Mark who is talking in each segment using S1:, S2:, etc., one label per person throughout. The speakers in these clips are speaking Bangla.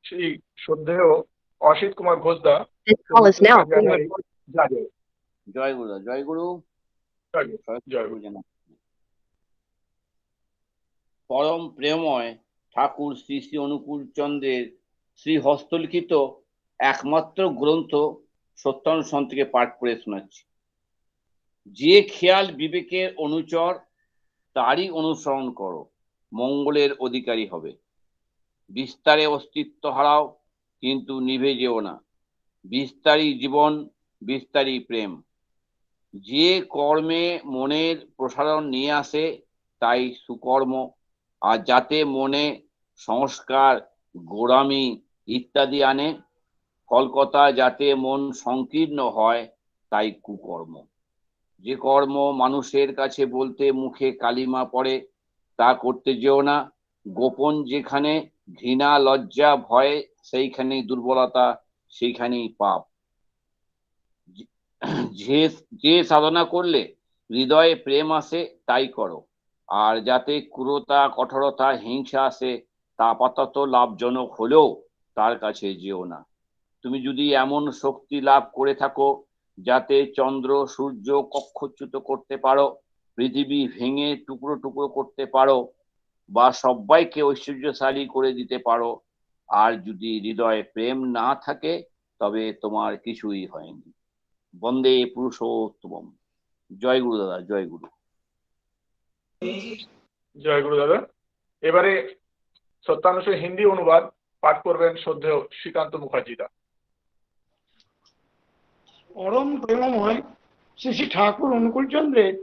S1: শ্রী শ্রদ্ধেয় Asit Kumar ঘোষদা
S2: This call is now being
S1: জানাই
S2: recorded.
S1: জাগে।
S3: জয় গুরু, জয় গুরু,
S1: জয় গুরু।
S3: পরম প্রেমময় ঠাকুর শ্রী শ্রী অনুকূল চন্দ্রের শ্রী হস্তলিখিত একমাত্র গ্রন্থ সত্যানুসরণ থেকে পাঠ করে শোনাচ্ছি। যে খেয়াল বিবেকের অনুচর, তারই অনুসরণ করো, মঙ্গলের অধিকারী হবে। বিস্তারে অস্তিত্ব হারাও, কিন্তু নিভে যেও না। বিস্তারী জীবন, বিস্তারী প্রেম। যে কর্মে মনের প্রসারণ নিয়ে আসে তাই সুকর্ম, আর যাতে মনে সংস্কার, গোড়ামি ইত্যাদি আনে, কলকাতা যাতে মন সংকীর্ণ হয় তাই কুকর্ম। যে কর্ম মানুষের কাছে বলতে মুখে কালিমা পড়ে তা করতে যেও না। গোপন যেখানে ঘৃণা, লজ্জা, ভয়, সেইখানেই দুর্বলতা, সেইখানেই পাপ। যে সাধনা করলে হৃদয়ে প্রেম আসে তাই করো, আর যাতে ক্রূরতা, কঠোরতা, হিংসা আসে তা আপাতত লাভজনক হলেও তার কাছে যেও না। তুমি যদি এমন শক্তি লাভ করে থাকো যাতে চন্দ্র সূর্য কক্ষচ্যুত করতে পারো, পৃথিবী ভেঙে টুকরো টুকরো করতে পারো, বা সবাইকে ঐশ্বর্যশালী করে দিতে পারো, আর যদি হৃদয়ে প্রেম না থাকে তবে তোমার কিছুই হয়নি। বন্দে পুরুষোত্তম। জয় গুরু দাদা, জয় গুরু।
S1: জয় গুরু দাদা। এবারে সত্যানুসরণ হিন্দি অনুবাদ পাঠ করবেন শ্রদ্ধেয় শ্রীকান্ত মুখার্জিদা।
S4: परम प्रेममय श्री श्री ठाकुर अनुकूल चंद्रेर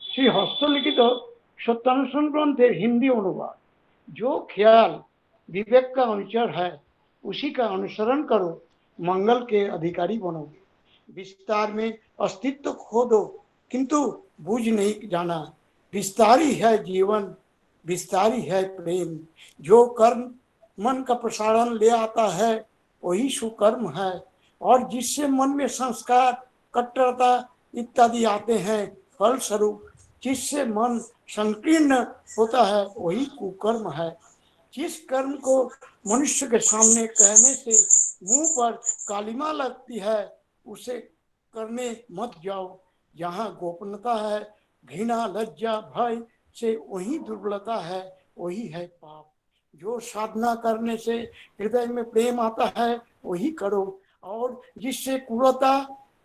S4: श्री हस्तलिखित सत्यानुसरण ग्रंथेर हिंदी अनुवाद। जो ख्याल विवेक का अनुचर है उसी का अनुसरण करो, मंगल के अधिकारी बनोगे। विस्तार में अस्तित्व खो दो, किंतु बूझ नहीं जाना। विस्तारी है जीवन, विस्तारी है प्रेम। जो कर्म मन का प्रसारण ले आता है वही सुकर्म है, और जिससे मन में संस्कार, कट्टरता इत्यादि आते हैं, फलस्वरूप जिससे मन संकीर्ण होता है वही कुकर्म है। जिस कर्म को मनुष्य के सामने कहने से मुंह पर कालिमा लगती है उसे करने मत जाओ। जहाँ गोपनीयता है, घृणा, लज्जा, भय से वही दुर्बलता है, वही है पाप। जो साधना करने से हृदय में प्रेम आता है वही करो, और जिससे क्रूरता,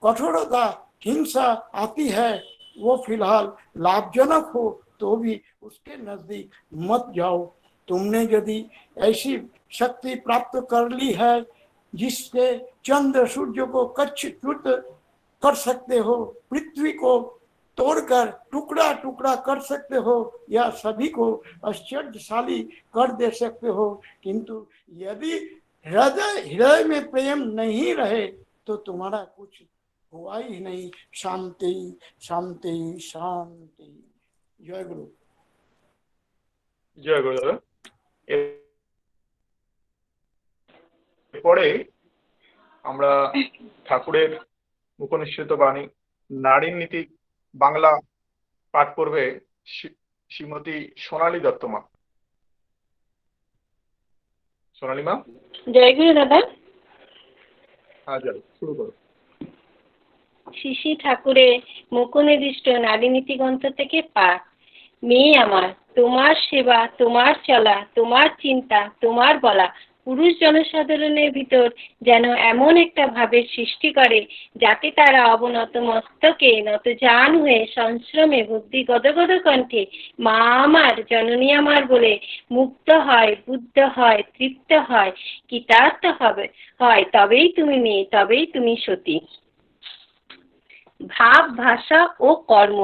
S4: कठोरता, हिंसा आती है वो फिलहाल लाभजनक हो तो भी उसके नजदीक मत जाओ। तुमने यदि ऐसी शक्ति प्राप्त कर ली है जिससे चंद्र सूर्य को कच्छ्युत कर सकते हो, पृथ्वी को तोड़कर टुकड़ा टुकड़ा कर सकते हो, या सभी को आश्चर्यशाली कर दे सकते हो, किंतु यदि हृदय में प्रेम नहीं रहे तो तुम्हारा कुछ हुआ ही नहीं। शांति शांति शांति। जय गुरु।
S1: জয় গুরু দাদা। এরপরে আমরা ঠাকুরের মুখনিসৃত বাণী নারীর নীতি বাংলা পাঠ করবে শ্রীমতী সোনালী দত্ত মা। সোনালী মা।
S5: জয় গুরু দাদা।
S1: হ্যাঁ, জয়, শুরু করো।
S5: শ্রী শ্রী ঠাকুরের মুখনির্দিষ্ট নারী নীতি গ্রন্থ থেকে পাঠ। মেয়ে আমার, তোমার সেবা, তোমার চলা, তোমার চিন্তা, তোমার বলা পুরুষ জনসাধারণের ভিতর যেন এমন একটা ভাবের সৃষ্টি করে যাতে তারা অবনত মস্তকে নতজান হয়ে সংশ্রমে বুদ্ধি গদগদ কণ্ঠে মা আমার, জননী আমার বলে মুক্ত হয়, বুদ্ধ হয়, তৃপ্ত হয়, কৃতার্থ হয়, তবেই তুমি মেয়ে, তবেই তুমি সতী। ভাব, ভাষা ও কর্ম।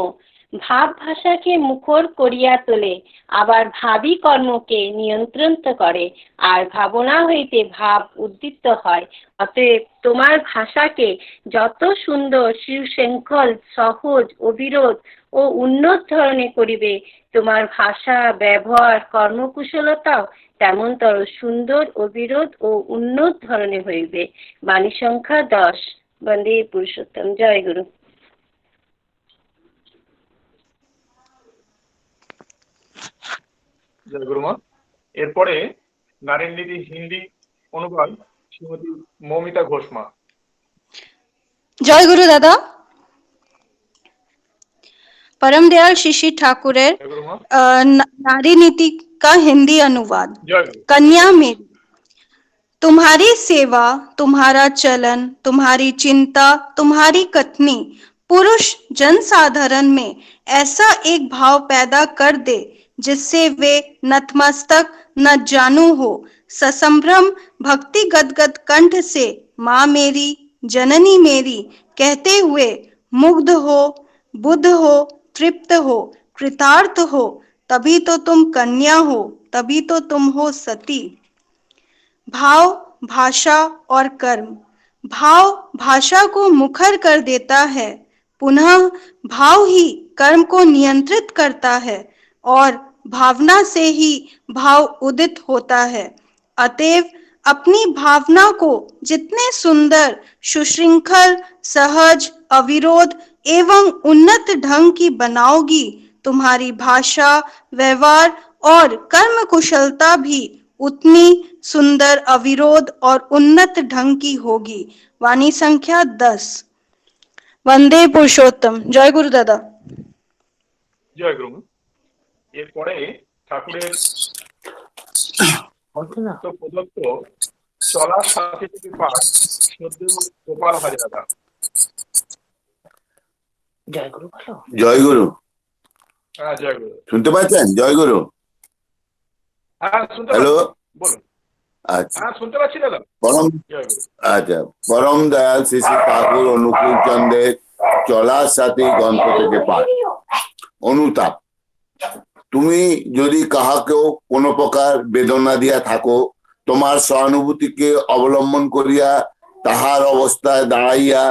S5: ভাব ভাষাকে মুখর করিয়া তোলে, আবার ভাবী কর্মকে নিয়ন্ত্রণ করে, আর ভাবনা হইতে ভাব উদ্দীপ্ত হয়। অতএব তোমার ভাষাকে যত সুন্দর, সুশৃঙ্খল, সহজ, অবিরোধ ও উন্নত ধরনে করিবে, তোমার ভাষা, ব্যবহার, কর্মকুশলতাও তেমনতর সুন্দর, অবিরোধ ও উন্নত ধরনে হইবে। বাণী সংখ্যা 10। বন্দে পুরুষোত্তম। জয় গুরু।
S1: জয় গুরু মা। এরপরে নারীর নীতি হিন্দি অনুবাদ শ্রীমতী মৌমিতা ঘোষমা।
S2: জয় গুরু দাদা। परम दयाल शिशि ठाकुरेर
S1: जय गुरु माँ।
S2: नारी नीति का हिंदी अनुवाद।
S1: जय गुरु।
S2: कन्या मेरी, तुम्हारी सेवा, तुम्हारा चलन, तुम्हारी चिंता, तुम्हारी कथनी पुरुष जनसाधारण में ऐसा एक भाव पैदा कर दे जिससे वे नतमस्तक न जानू हो, ससंभ्रम भक्ति गदगद कंठ से माँ मेरी, जननी मेरी कहते हुए मुग्ध हो, बुद्ध हो, तृप्त हो, कृतार्थ हो, तभी तो तुम कन्या हो, तभी तो तुम हो सती। भाव, भाषा और कर्म। भाव भाषा को मुखर कर देता है, पुनः भाव ही कर्म को नियंत्रित करता है और भावना से ही भाव उदित होता है। अतएव अपनी भावना को जितने सुंदर, सुशृंखल, सहज, अविरोध एवं उन्नत ढंग की बनाओगी, तुम्हारी भाषा, व्यवहार और कर्म कुशलता भी उतनी सुंदर, अविरोध और उन्नत ढंग की होगी। वाणी संख्या 10। वंदे पुरुषोत्तम। जय गुरु दादा।
S1: জয় গুরু। এরপরে ঠাকুরের প্রদত্ত চলার সাথে থেকে পাঠ শ্রদ্ধেয় গোপাল হাজরা।
S4: জয় গুরু বলো।
S6: জয় গুরু।
S1: হ্যাঁ জয় গুরু।
S6: শুনতে পাচ্ছেন? জয় গুরু।
S1: হ্যাঁ শুনতে
S6: হ্যালো,
S1: পাচ্ছি, বলুন।
S6: আচ্ছা
S1: হ্যাঁ শুনতে পাচ্ছি দাদা।
S6: পরম
S1: জয় গুরু।
S6: আচ্ছা পরম দয়াল শ্রী শ্রী ঠাকুর অনুকূল চন্দ্রের চলার সাথে গ্রন্থ থেকে পাঠ। অনুতাপ। তুমি যদি কাহাকেও কোনো প্রকার বেদনা দিয়া থাকো, তোমার সহানুভূতিকে অবলম্বন করিয়া তাহার অবস্থায় দাঁড়াইয়া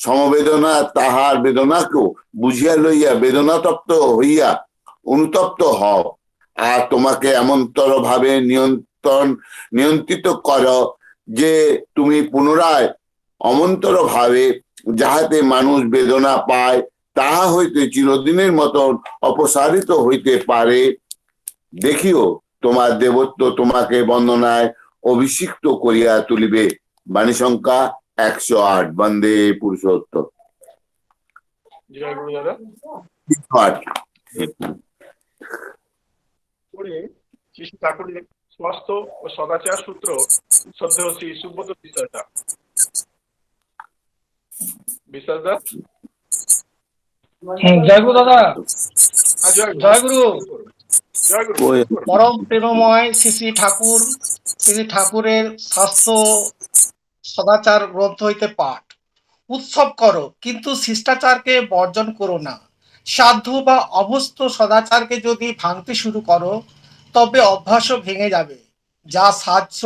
S6: সমবেদনা তাহার বেদনাকেও বুঝিয়া লইয়া বেদনাতপ্ত হইয়া অনুতপ্ত হও, আর তোমাকে এমনতর ভাবে নিয়ন্ত্রিত করো যে তুমি পুনরায় অমন্তর ভাবে যাহাতে মানুষ বেদনা পায় তাহা হইতে চিরদিনের মতন অপসারিত হইতে পারে। দেখিও তোমার দেবত্ব তোমাকে বন্দনায় অভিষিক্ত করিয়া তুলিবে। বাণী সংখ্যা 108। বন্দে পুরুষোত্তম।
S1: জয় গুরু দাদা। পরে শিশু ঠাকুরের স্বাস্থ্য ও সদাচার সূত্র শ্রদ্ধেয় শ্রী সুব্রত বিশ্বাসদা। বিশ্বাসদা।
S7: জয় গুরু দাদা।
S1: হ্যাঁ জয় গুরু।
S7: জয় গুরু।
S1: জয় গুরু।
S7: পরম প্রেমময় শ্রী শ্রী ঠাকুর, শ্রী ঠাকুরের স্বাস্থ্য সদাচার গ্রন্থ হইতে পাঠ। উৎসব করো কিন্তু শিষ্টাচারকে বর্জন করো না। সাধ্য বা অভ্যস্ত সদাচারকে যদি ভাঙতে শুরু করো তবে অভ্যাসও ভেঙে যাবে, যা সাহায্য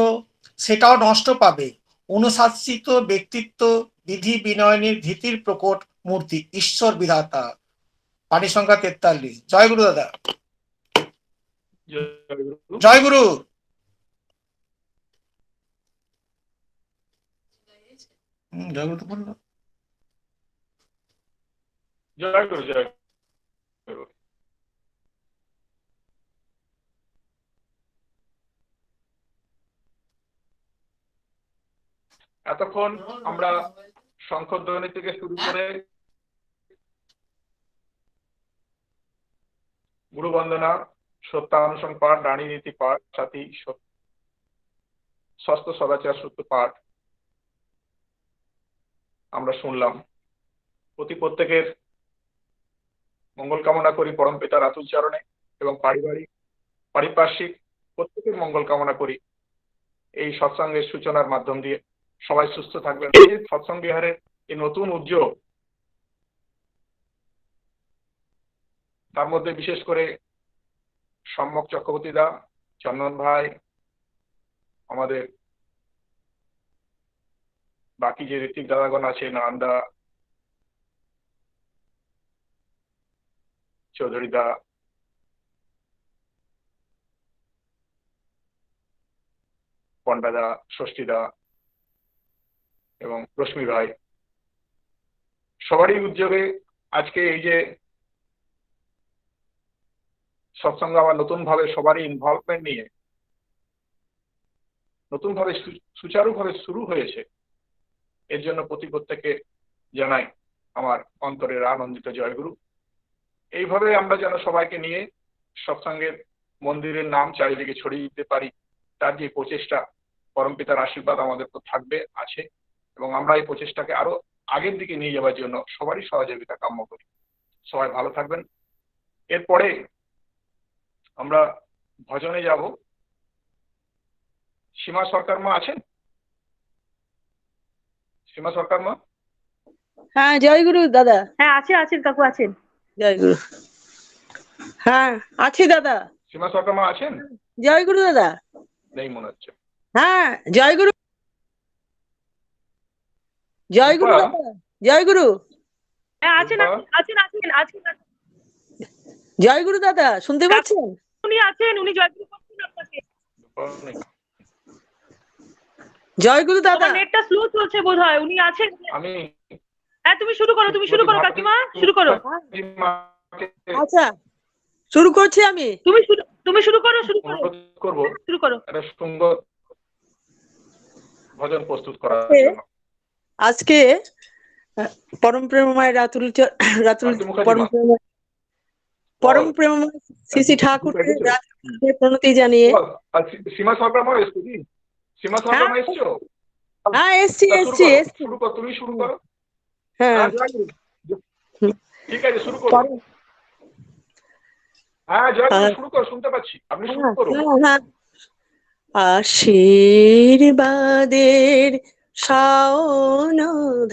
S7: সেটাও নষ্ট পাবে। অনুশাসিত ব্যক্তিত্ব বিধি বিনয়নের ভীতির প্রকট মূর্তি ঈশ্বর বিধাতা। পানি সংখ্যা 43। জয় গুরু দাদা। জয় গুরু। জয় গুরু তো বললো।
S1: জয় গুরু। জয় গুরু। এতক্ষণ আমরা শঙ্খধ্বনি থেকে শুরু করে গুরু বন্দনা, সত্যানুসরণ পাঠ, রানী নীতি পাঠ, সাথী ষষ্ঠ সদাচার সূত্র পাঠ আমরা শুনলাম। প্রত্যেকের মঙ্গল কামনা করি পরম পিতার আতুল চরণে, এবং পারিপার্শ্বিক প্রত্যেকের মঙ্গল কামনা করি এই সৎসঙ্গের সূচনার মাধ্যম দিয়ে। সবাই সুস্থ থাকবেন। এই যে সৎসঙ্গ বিহারের এই নতুন উদ্যোগ, তার মধ্যে বিশেষ করে সম্যক চক্রবর্তী দা, চন্দন ভাই, আমাদের বাকি যে ঋত্বিক দাদাগণ আছে, নান্দা, চৌধুরী দা, পন্ডা দা, ষষ্ঠী দা এবং রশ্মি ভাই, সবারই উদ্যোগে আজকে এই যে সৎসঙ্গ আবার নতুন ভাবে সবারই ইনভলভমেন্ট নিয়ে নতুনভাবে সুচারুভাবে শুরু হয়েছে, এর জন্য প্রত্যেককে জানাই আমার অন্তরের আনন্দিত জয়গুরু। এইভাবে আমরা যেন সবাইকে নিয়ে সৎসঙ্গের মন্দিরের নাম চারিদিকে ছড়িয়ে দিতে পারি, তার যে প্রচেষ্টা, পরমপিতার আশীর্বাদ আমাদের তো থাকবে, আছে, এবং আমরা এই প্রচেষ্টাকে আরো আগের দিকে নিয়ে যাওয়ার জন্য সবারই সহযোগিতা কাম্য করি। সবাই ভালো থাকবেন। এরপরে আমরা ভজনে যাব। সীমা সরকার মা আছেন? সীমা সরকার মা?
S8: হ্যাঁ, জয়গুরু দাদা।
S9: হ্যাঁ, আছেন কাকু, আছেন।
S8: জয়গুরু। হ্যাঁ, আছি দাদা।
S1: সীমা সরকার মা আছেন?
S8: জয়গুরু দাদা।
S1: নেই মনে হচ্ছে।
S8: হ্যাঁ, জয়গুরু। জয়গুরু
S1: রূপা?
S8: দাদা। জয়গুরু।
S9: হ্যাঁ, আছেন।
S8: জয়গুরু দাদা, শুনতে পাচ্ছেন?
S9: উনি আছেন, উনি জয়গুরু করছেন আপনাকে।
S8: জয়গুরু দাদা।
S9: তোমার নেটটা স্লো চলছে বোধহয়। উনি আছেন।
S1: আমি
S9: হ্যাঁ, তুমি শুরু করো কাকিমা, শুরু করো।
S8: আচ্ছা, শুরু করছি আমি।
S9: তুমি শুরু করো।
S1: অনুরোধ করবো
S9: শুরু করো।
S1: একটা সুন্দর ভজন প্রস্তুত করার জন্য।
S8: আজকে পরম প্রেমময় পরম প্রেমময় শ্রী ঠাকুরকে প্রণতি জানিয়ে।
S1: সীমা সরকার মা এসছো কি? সীমা সরকার মা এসছো?
S8: হ্যাঁ, এসছি।
S1: শুরু করো, তুমি শুরু করো।
S8: হ্যাঁ,
S1: ঠিক আছে, শুরু করো। হ্যাঁ, জয়গুরু শুরু করো, শুনতে পাচ্ছি, আপনি শুরু করুন।
S8: আশীর্বাদের শাওন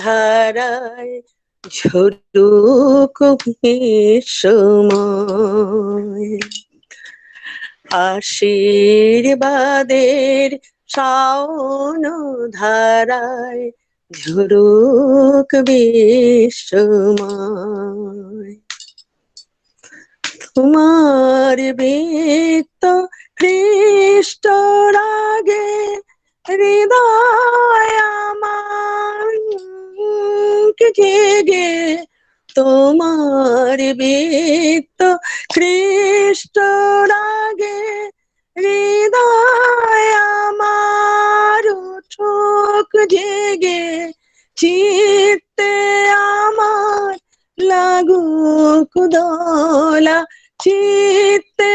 S8: ধারায় ঝরুক সময়, আশীর্বাদের শাওন ধারায় ঝরুক বিশ্বময়। তোমার বৃত্ত খ্রিস্ট রাগে হৃদয় আমার জেগে, তোমার বৃত্ত খ্রিস্ট রাগে হৃদয় আমার উঠুক জেগে, চিত্তে আমার লাগুক দোলা, চিত্তে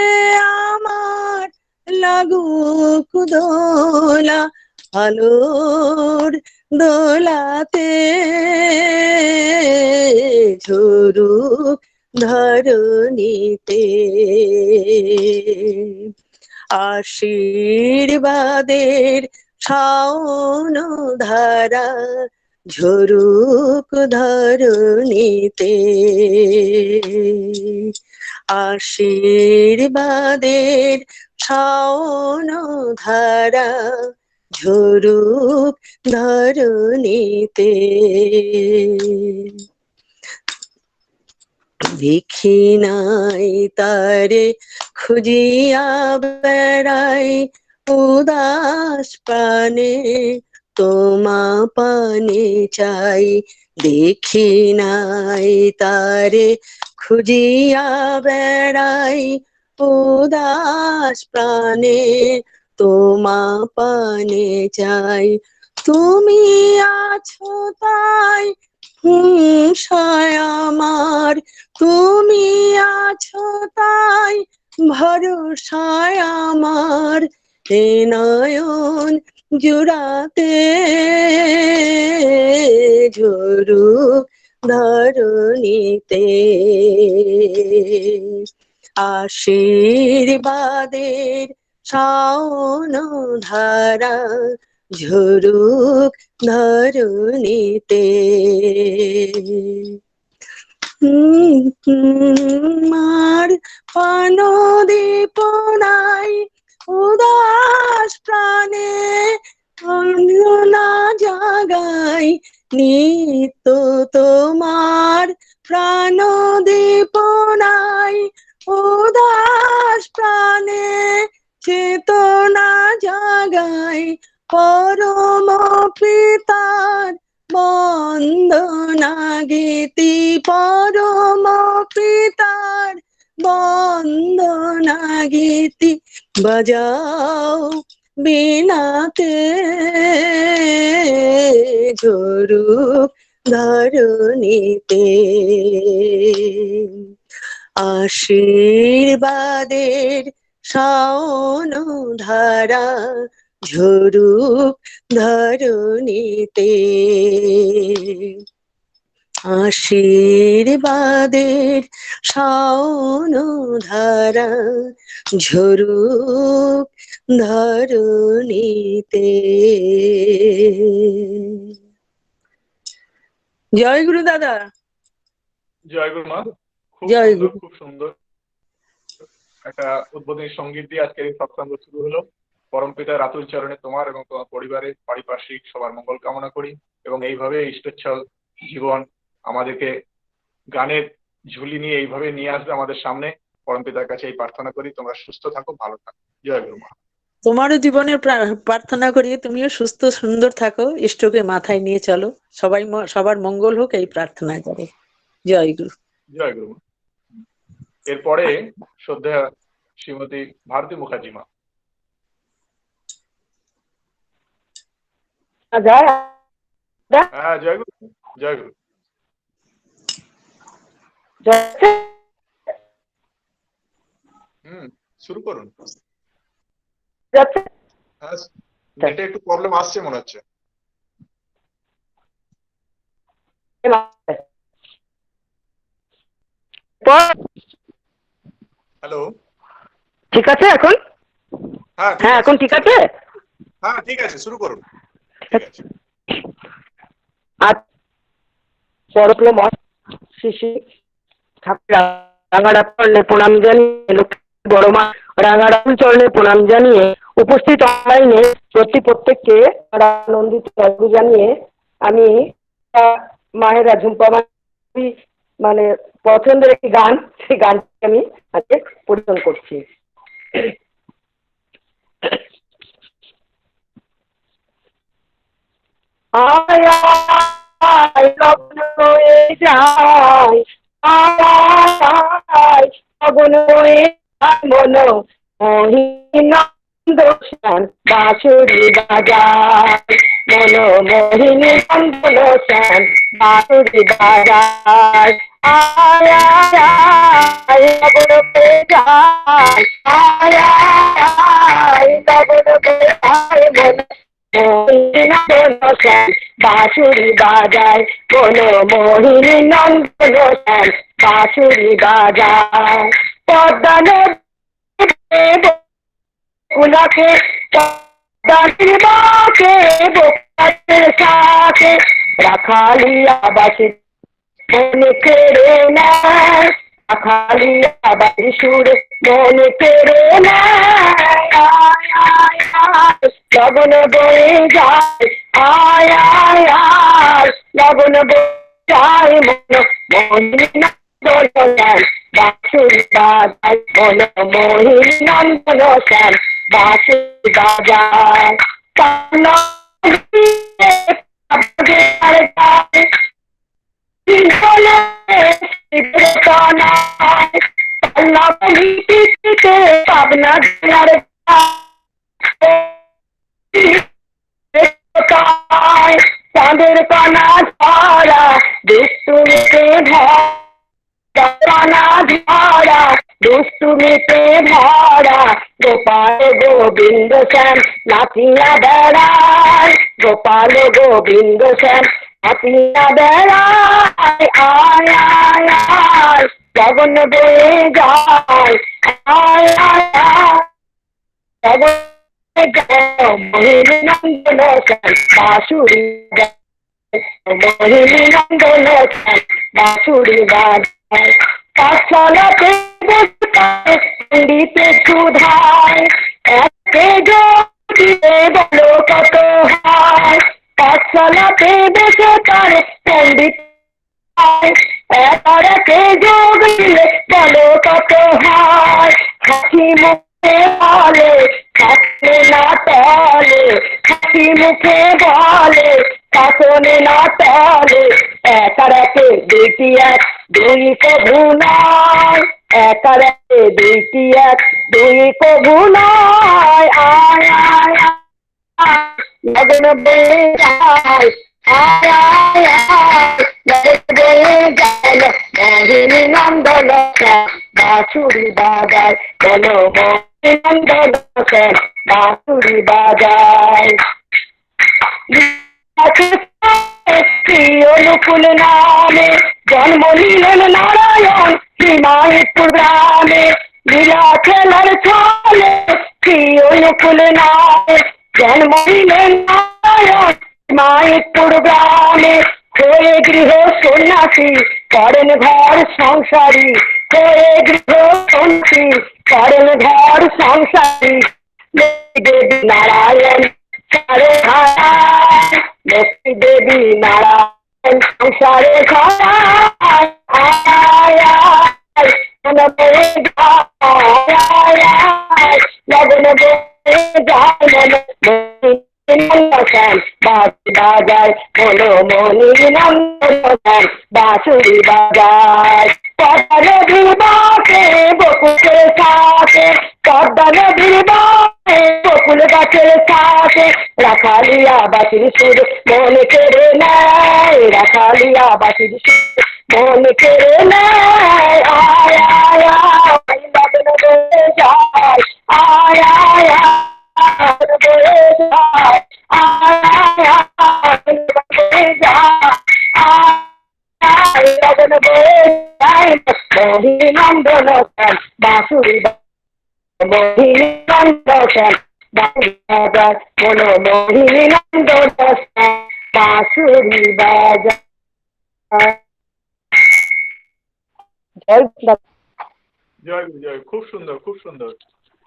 S8: আমার লাগুক দোলা, আলোর দোলাতে ঝরুক ধরণীতে। আশীর্বাদের শাওন ধারা ঝরুক ধরণীতে, আশীর্বাদের শাওন ধারা ঝরুক ধরণীতে। দেখি নাই তারে খুঁজিয়া বেড়াই উদাস প্রাণে, তোমা পানে চাই। দেখি নাই তারে খুঁজিয়া বেড়াই উদাস প্রাণে, তোমা পানে চাই। তুমি আছো তাই হিংসায় আমার, তুমি আছো তাই ভরসায় আমার, হে নয়ন জুড়াতে ঝরুক ধরণীতে। আশীর্বাদের শাওন ধারা ঝরুক ধরণীতে। মার পানদীপনাই উদাস প্রাণে না জাগাই, নিত্য তোমার প্রাণদীপনাই উদাস প্রাণে চেতনা জাগাই, পরম পিতার বন্দনা গীতি, পরম পিতার বন্দনা গীতি বাজাও বিনাতে ঝরুক ধরণীতে আশীর্বাদের শাওন ধারা ঝরুক ধরণীতে আশীর্বাদের শাওন ধারা ঝরুক ধরণীতে। জয় গুরু দাদা।
S1: জয় গুরু মা। খুব
S8: জয়
S1: সুন্দর,
S8: গুরু।
S1: খুব সুন্দর একটা উদ্বোধনী সঙ্গীত দিয়ে আজকের এই সৎসঙ্গ শুরু হলো। পরম পিতার আতুল চরণে তোমার এবং তোমার পরিবারের পারিপার্শ্বিক সবার মঙ্গল কামনা করি এবং এইভাবে ইষ্টচ্ছল জীবন আমাদেরকে গানের ঝুলি নিয়ে এইভাবে নিয়ে আসবে আমাদের সামনে। পরম পিতার কাছে এই প্রার্থনা করি, তোমরা সুস্থ থাকো, ভালো থাকো। জয় গুরু মা।
S8: তোমারও জীবনের প্রার্থনা করি তুমিও সুস্থ সুন্দর থাকো, ইষ্টকে মাথায় নিয়ে চলো, সবার মঙ্গল হোক এই প্রার্থনা করে। জয় গুরু।
S1: জয় গুরু মা। এরপরে শ্রদ্ধা শ্রীমতী ভারতী মুখার্জি মা। হ্যাঁ, জয় গুরু। জয় গুরু। শুরু করুন। হ্যাঁ, নেটে একটু প্রবলেম আসছে মনে হচ্ছে। হ্যালো,
S10: ঠিক আছে এখন?
S1: হ্যাঁ
S10: এখন ঠিক আছে?
S1: হ্যাঁ ঠিক আছে, শুরু করুন। ঠিক আছে।
S10: আজ পরপ্রম শ্রী শ্রী ঠাকুর রাঙারাম চরণে প্রণাম জানিয়ে, লক্ষ্মী বড় মা রাঙারাম চরণে প্রণাম জানিয়ে উপস্থিত অনলাইনে প্রত্যেককে আনন্দিত জানিয়ে আমি মায়েরা ঝুম্পা মানে পছন্দের একটি গান, সেই গানটি আমি আজকে পরিবেশন করছি। আয় আয় লগ্ন হয়ে যায়, আয় লগ্ন হয়ে যায় মন মোহিনী বাঁশুরি বাজায়, মন মোহিনী নন্দন শ্যাম বাঁশুরি বাজায়। আয় আয় আয় লগ্ন হয়ে যায়, আয় আয় লগ্ন হয়ে যায় মন বাঁশুরি বাজায়, বলো মোহিনী নন্দন শ্যাম বাঁশুরি বাজায়। পদ্মা নদীকে সাথে রাখালিয়া বাসি মনে কেড়ে নেয়, রাখালিয়া বাসি সুরে মনে কেড়ে নেয়। লগন বয়ে যায়, আয় আয় আয় লগন বয়ে যায় মন মোহিনী নন্দন শ্যাম বাঁশুরি বাজায়, মন মোহিনী নন্দন শ্যাম বাঁশুরি বাজায়। পাবনা চাঁদের কানা ঝরা দুষ্টুমিতে ভরা দুষ্টুমিতে ভরা, গোপাল গোবিন্দ শ্যাম নাচিয়া বেড়ায়, গোপাল গোবিন্দ শ্যাম নাচিয়া বেড়ায়। আয় আয় আয় লগন বয়ে যায়, আয় আয় আয় মোহিনী নন্দন শ্যাম বাঁশুরি মোহিনী নন্দন শ্যাম বাঁশুরি বাজায়। পাঠশালাতে পণ্ডিতে সুধায়, একে যোগিতে বলো কত হয়, পাঠশালাতে বসে তার পণ্ডিত একে যোগ দিলে বলো কত হয়। হাসি মুখে বলে কাশনে না তলে, হাসি মুখে বলে কাশনে না তলে, একার একে দুইটি এক দুই কভু নয়, একার একে দুইটি এক, দুই কবু নয়। আয় আয় আয় লগন বয়ে যায়, আয় আয় আয় লগন বয়ে যায়, মোহিনী নন্দন শ্যাম বাঁশুরি বাজায়, বলো মোহিনী নন্দন শ্যাম বাঁশুরি বাজায়। শ্রী অনুকূল নামে জন্ম নিলেন নারায়ণ শ্রীমাইপুর গ্রামে, লীলা খেলার ছলে শ্রী অনুকূল নামে জন্ম নিলেন নারায়ণ শ্রীমাইপুর গ্রামে। হয়ে গৃহ সন্ন্যাসী করেন ঘর সংসারী, হয়ে গৃহ সন্ন্যাসী করেন ঘর সংসারী, দেবী নারায়ণ সারে খায়, লক্ষ্মী দেবী নারায়ণ সংসারে খায়। আয় আয় লগন বয়ে যায়, লগন বয়ে যায়, শ্যাম বাঁশুরি বাজায়, বলো মোহিনী নন্দন শ্যাম বাঁশুরি বাজায়। পদ্মা নদীর বাঁকে বকুলের সাথে, পদ্মা নদীর বাঁকে বকুল গাছের সাথে, রাখালিয়া বাঁশির সুর মন কেড়ে নেয়, রাখালিয়া বাঁশির সুর মন কেড়ে নেয়। আয় আয় আয় লগন বয়ে যায়, আয় আয় আয় বয়ে যায়, আয় আয় আয় বয়ে যায়, আয় লগন বয়ে যায়, মোহিনী নন্দন শ্যাম বাঁশুরি মোহিনী নন্দন শ্যাম বাঁশুরি বাজায়, বলো মোহিনী নন্দন শ্যাম বাঁশুরি বাজায়।
S1: জয় গুরু জয়, খুব সুন্দর খুব সুন্দর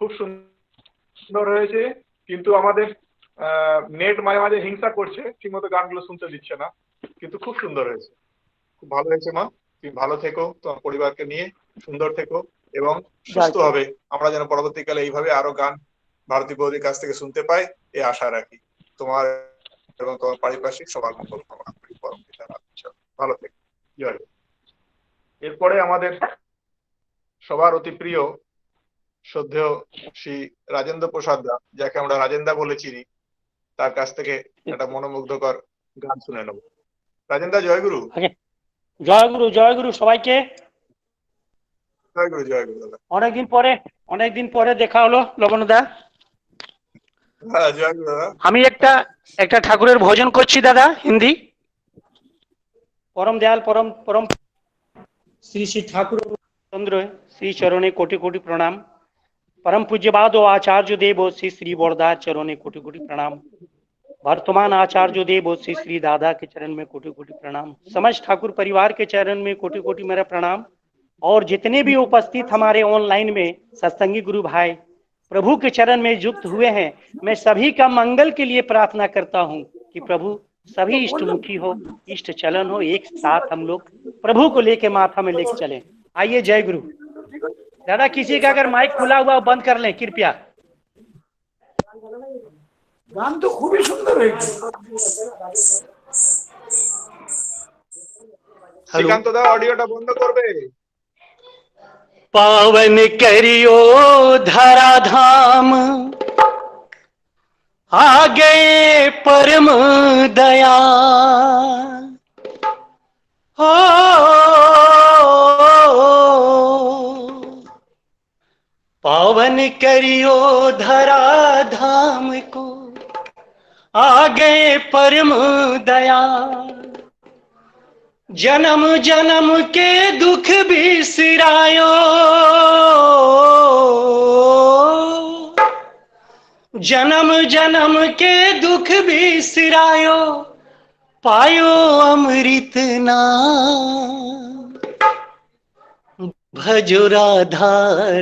S1: খুব সুন্দর হয়েছে। কিন্তু আমাদের নেট মাঝে মাঝে হিংসা করছে, ঠিকমতো গানগুলো শুনতে দিচ্ছে না, কিন্তু খুব সুন্দর হয়েছে, খুব ভালো হয়েছে মা। তুমি ভালো থেকো, তোমার পরিবারকে নিয়ে সুন্দর থেকো এবং সুস্থ হবে। আমরা যেন পরবর্তীকালে এইভাবে আরো গান ভারতী বৌদির কাছ থেকে শুনতে পাই, এই আশা রাখি। তোমার এবং তোমার পারিপার্শ্বিক সবার মঙ্গল কামনা করি পরম পিতার আশীর্বাদ। ভালো থেকো, জয়। এরপরে আমাদের সবার অতি প্রিয় শ্রদ্ধেয় শ্রী রাজেন্দ্র প্রসাদ দা, যাকে আমরা রাজেন্দা বলে চিনি, তার কাছ থেকে একটা মনোমুগ্ধকর গান শুনে নেব। রাজেন্দা, জয়গুরু।
S11: জয়গুরু সবাইকে।
S1: জয়গুরু জয়গুরু দাদা।
S11: অনেকদিন পরে দেখা হলো লবণ দা।
S1: হ্যাঁ জয়গুরু দাদা।
S11: আমি একটা ঠাকুরের ভজন করছি দাদা, হিন্দি। পরম দয়াল পরম श्री श्री ठाकुर चंद्र श्री चरणे कोटि कोटि प्रणाम। परम पूज्यपादो आचार्य देव श्री श्री बरदा चरणे कोटि कोटि प्रणाम। वर्तमान आचार्य देव श्री श्री दादा के चरण में कोटि कोटि प्रणाम। समस्त ठाकुर परिवार के चरण में कोटि कोटि मेरा प्रणाम। और जितने भी उपस्थित हमारे ऑनलाइन में सत्संगी गुरु भाई प्रभु के चरण में युक्त हुए हैं, मैं सभी का मंगल के लिए प्रार्थना करता हूँ कि प्रभु सभी इष्टमुखी हो, इष्ट चलन हो, एक साथ हम लोग प्रभु को लेके माथा में लेके चलें। आइए जय गुरु। दादा किसी का अगर माइक खुला हुआ बंद कर लें कृपया।
S4: গান তো খুবই সুন্দর হয়েছে।
S1: শ্রীকান্ত দা অডিওটা বন্ধ করবে।
S11: पावन करियो धरा धाम, आ गए परम दया। हो पावन करियो धरा धाम को, आ गए परम दया। जन्म जन्म के दुख बिसरायो, जन्म जन्म के दुख बिसरायो, पायो अमृत नाम। भजो राधा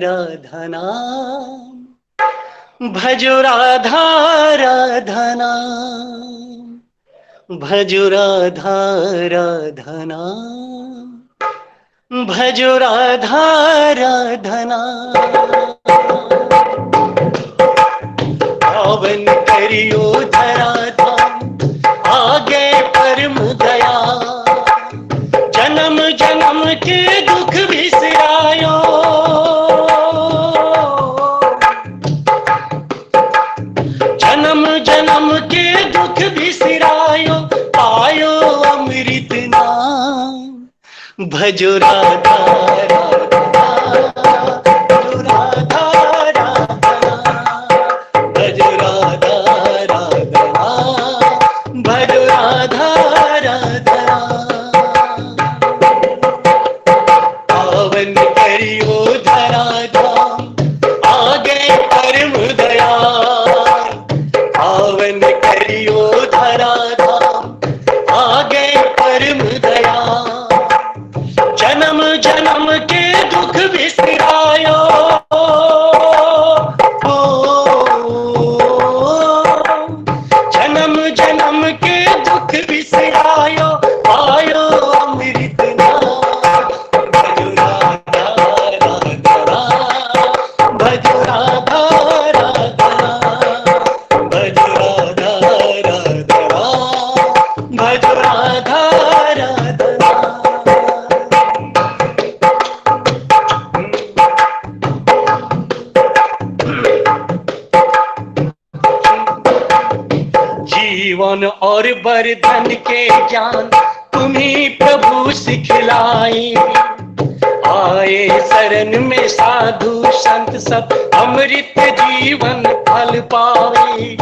S11: राधा नाम, भजो राधा राधा नाम, भजो राधा राधा नाम, भजो राधा राधा नाम। पावन करियो धरा धाम, आगे परम दया। जन्म जन्म के दुख बिसरायो,
S12: बिसरायो पायो अमृत नाम। भजो राधा राधा भजो राधा भजो राधा राधा भजो राधा राधा। पावन करियो धरा धाम आ गए परम दयाल। पावन करियो धरा धाम आ गए परम दयाल। जन्म जन्म के दुख बिसरायो जन्म जन्म के दुख बिसरायो पायो अमृत नाम। भजो राधा राधा भजो राधा राधा भजो राधा राधा भजो राधा राधा। जीवन और बरधन के ज्ञान तुम्ही प्रभु सिखलाई। आए शरण में साधु संत सब अमृत जीवन फल पावे।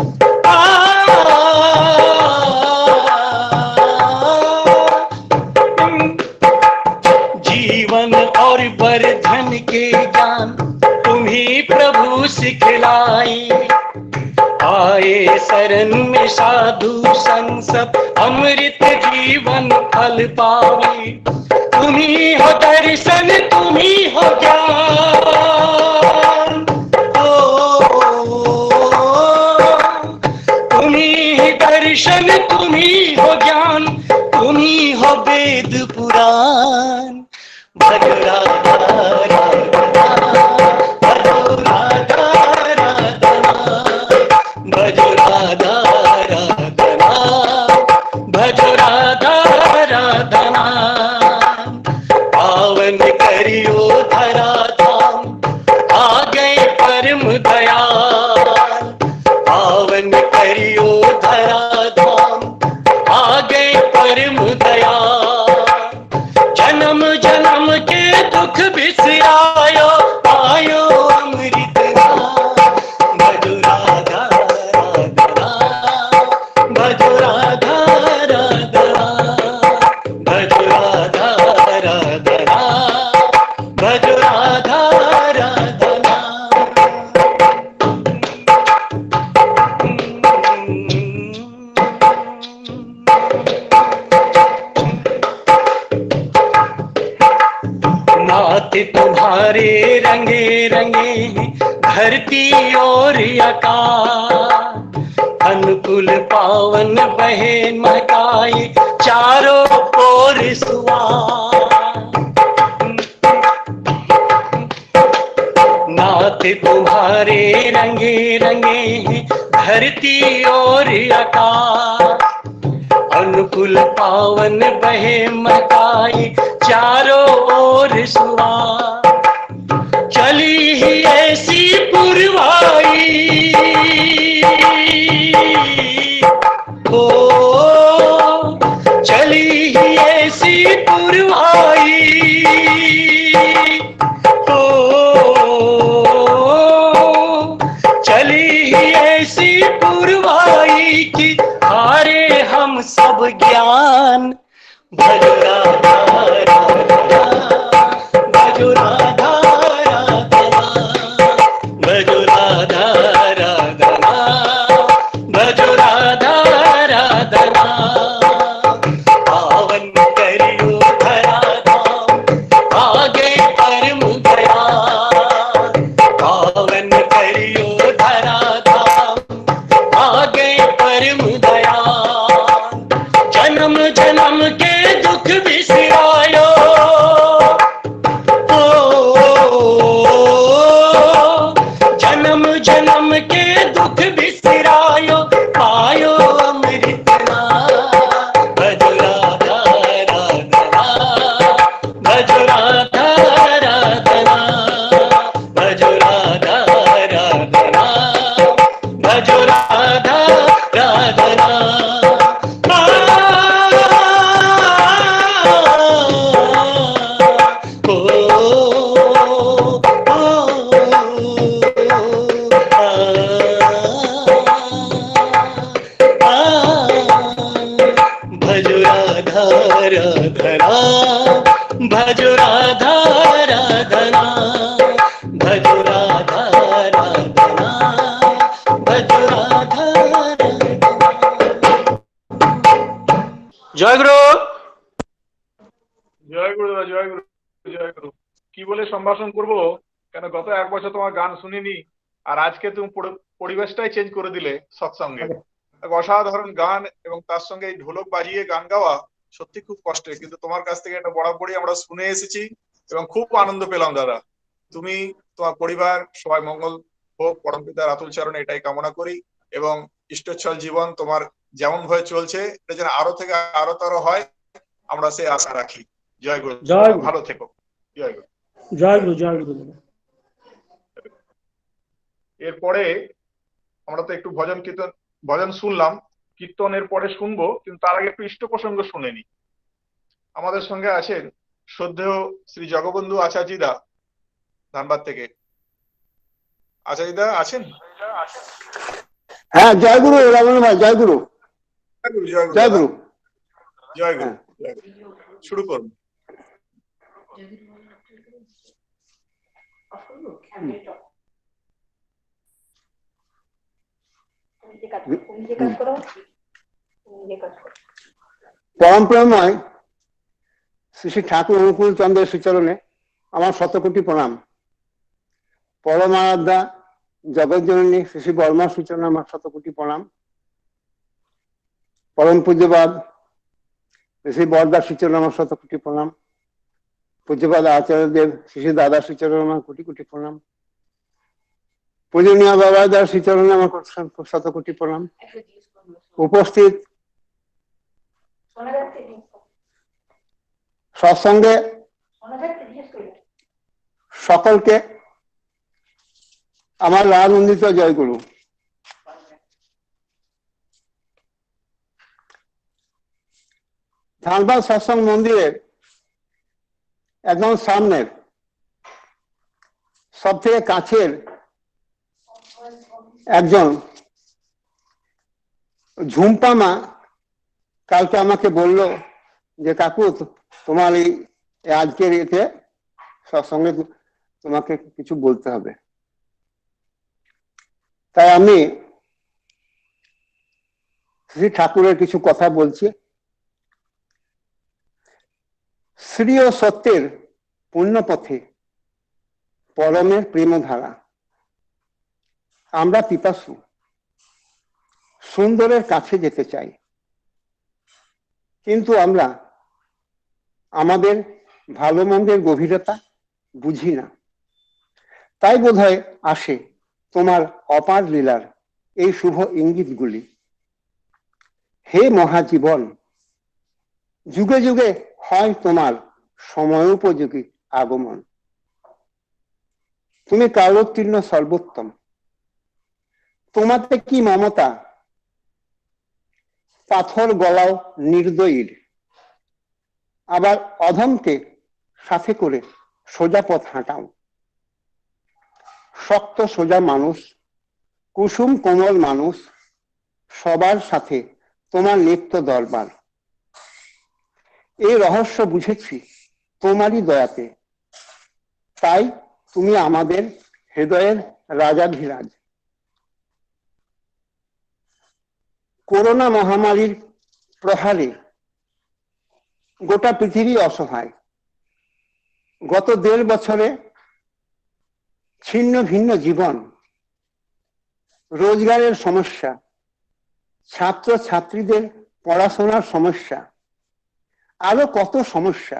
S12: जीवन और बरधन के ज्ञान तुम्ही प्रभु सिखलाई। आए शरण में साधु संत सब अमृत जीवन फल पावे। तुम्ही हो दर्शन तुम्ही हो ज्ञान तुम्ही दर्शन तुम्ही हो ज्ञान तुम्ही हो वेद पुराण। भजो राधा राधा भजो राधा राधा भजो राधा राधा भजो राधा राधा। पावन करियो धरा धाम आ गए परम दयाल। पावन करियो धरा धाम आ गए परम दयाल। जन्म जन्म के दुख बिसरायो पायो अमृत नाम। भजो राधा राधा भजो राधा राधा भजो राधा राधा भजो राधा राधा। नाथ तुम्हारे रंगे रंगे धरती और आकाश। अनुकूल पावन बहे महकाए चारों ओर सुवास। नाथ तुम्हारे रंगे रंगे धरती और आकाश। अनुकूल पावन बहे महकाए चारों ओर सुवास। चली ही ऐसी पुरवाई चली ही ऐसी पुरवाई चली ही ऐसी पुरवाई की हारे हम सब ज्ञान। भजो राधा राधा भजो राधा राधा भजो राधा राधा भजो राधा राधा। पावन करियो धरा धाम आ गए परम दयाल। पावन करियो धरा धाम आ गए परम दयाल। जन्म जन्म के दुख बिसरायो जन्म जन्म के दुख बिसरायो पायो अमृत नाम। राधा राधना भजो राधा राधना भजो राधा राधना भजो राधा
S11: জয় গুরু।
S1: জয় গুরু দাদা, জয় গুরু, জয় গুরু। কি বলে সম্ভাষণ করব, কেন গত 1 বছর তোমার গান শুনিনি, আর আজকে তুমি পরিবেশটাই চেঞ্জ করে দিলে সৎসঙ্গে। এক অসাধারণ গান এবং তার সঙ্গে এই ঢোলক বাজিয়ে গান গাওয়া সত্যি খুব কষ্টের, কিন্তু তোমার কাছ থেকে এটা বরাবরই আমরা শুনে এসেছি এবং খুব আনন্দ পেলাম দাদা। তুমি, তোমার পরিবার সবাই মঙ্গল হোক, পরমপিতার আতুল চরণে এটাই কামনা করি। এবং ইষ্টচ্ছল জীবন তোমার যেমন ভাবে চলছে এটা যেন আরো থেকে আরো তর হয়, আমরা সেই আশা রাখি। জয় গুরু,
S11: জয় গুরু।
S1: ভালো থেকো। জয় গুরু।
S11: জয় গুরু, জয় গুরু।
S1: এরপরে আমরা তো একটু ভজন শুনলাম, কীর্তনের পরে শুনবো, কিন্তু তার আগে একটু ইষ্ট প্রসঙ্গ শুনে নি। আমাদের সঙ্গে আছেন শ্রদ্ধেয় শ্রী জগবন্ধু আচার্যদা, ধানবাদ থেকে। আচার্যদা আছেন?
S13: হ্যাঁ, জয় গুরু রাবণ ভাই, জয় গুরু।
S1: জয় গুরু, জয় গুরু,
S13: জয় গুরু।
S1: জয় গুরু, জয় গুরু। শুরু করুন।
S13: পরম প্রেমময় শ্রী শ্রী ঠাকুর অনুকূল চন্দ্রের শ্রীচরণে আমার শতকোটি প্রণাম। পরম আরাধ্যা জগৎজননী শ্রী শ্রী বর্মার শ্রীচরণে আমার শতকোটি প্রণাম। পরম পূজ্যবাদ শ্রী বরদার শ্রীচরণে আমার শতকোটি প্রণাম। পূজ্যপাদ আচার্যদেব শ্রী শ্রী দাদা শ্রীচরণে আমার কোটি কোটি প্রণাম। পূজনীয় বাবাদার শ্রীচরণে আমার শতকোটি প্রণাম। উপস্থিত সৎসঙ্গে সকলকে আমার রানন্দিত জয় গুরু। ধানবাদ সৎসঙ্গ মন্দিরের একদম সামনের সব থেকে কাছের একজন ঝুম্পা মা কালকে আমাকে বলল যে কাকু, তোমার এই আজকের এতে সৎসঙ্গে তোমাকে কিছু বলতে হবে। তাই আমি শ্রী ঠাকুরের কিছু কথা বলছি। শ্রী ও সত্যের পুণ্যপথে পরমের প্রেমধারা আমরা পিপাসু, সুন্দরের কাছে যেতে চাই, কিন্তু আমরা আমাদের ভালো মন্দের গভীরতা বুঝি না। তাই বোধহয় আসে তোমার অপার লীলার এই শুভ ইঙ্গিতগুলি। হে মহাজীবন, যুগে যুগে হয় তোমার সময়োপযোগী আগমন। তুমি কালোত্তীর্ণ সর্বোত্তম, তোমাতে কি মমতা, পাথর গলাও নির্দয়ীর। আবার অধমকে সাথে করে সোজা পথ হাঁটাও। শক্ত সোজা মানুষ, কুসুম কোমল মানুষ, সবার সাথে তোমার নিত্য দরবার। এই রহস্য বুঝেছি তোমারই দয়াতে, তাই তুমি আমাদের হৃদয়ের রাজাধিরাজ। করোনা মহামারীর প্রহারে গোটা পৃথিবী অসহায়। গত 1.5 বছরে ছিন্ন ভিন্ন জীবন, রোজগারের সমস্যা, ছাত্র ছাত্রীদের পড়াশোনার সমস্যা, আরো কত সমস্যা।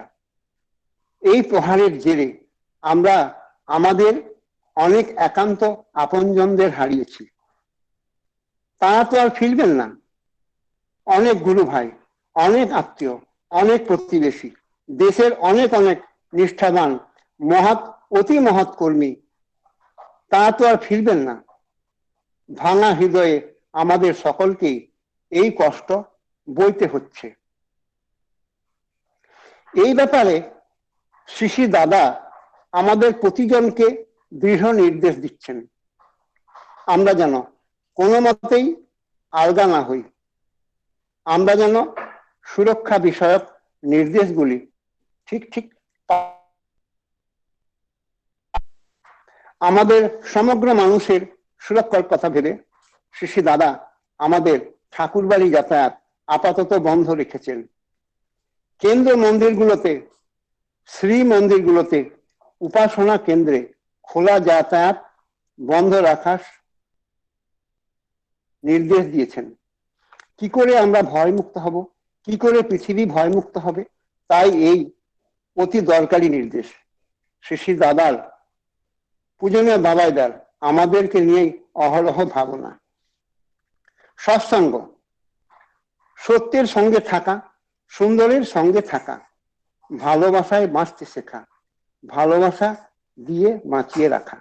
S13: এই প্রহারের জেরে আমরা আমাদের অনেক একান্ত আপনজনদের হারিয়েছি। তারা তো আর ফিরবেন না। অনেক গুরু ভাই, অনেক আত্মীয়, অনেক প্রতিবেশী, দেশের অনেক অনেক নিষ্ঠাবান মহৎ, অতি মহৎ কর্মী, তারা তো আর ফিরবেন না। ভাঙা হৃদয়ে আমাদের সকলকেই এই কষ্ট বইতে হচ্ছে। এই ব্যাপারে শ্রী শ্রী দাদা আমাদের প্রতিজনকে দৃঢ় নির্দেশ দিচ্ছেন, আমরা যেন কোনো মতেই আলগা না হই। আমরা যেন সুরক্ষা বিষয়ক নির্দেশগুলি ঠিক ঠিক আমাদের সমগ্র মানুষের সুরক্ষার কথা ভেবে শ্রী দাদা আমাদের ঠাকুরবাড়ি যাতায়াত আপাতত বন্ধ রেখেছেন। কেন্দ্র মন্দিরগুলোতে, শ্রী মন্দিরগুলোতে, উপাসনা কেন্দ্রে খোলা যাতায়াত বন্ধ রাখার নির্দেশ দিয়েছেন। কি করে আমরা ভয়মুক্ত হব, কি করে পৃথিবী ভয়মুক্ত হবে, তাই এই অতি দরকারি নির্দেশ। শ্রী দাদার পূজনীয় বাবাইদার আমাদেরকে নিয়ে অহরহ ভাবনা। সৎসঙ্গ, সত্যের সঙ্গে থাকা, সুন্দরের সঙ্গে থাকা, ভালোবাসায় বাঁচতে শেখা, ভালোবাসা দিয়ে বাঁচিয়ে রাখা।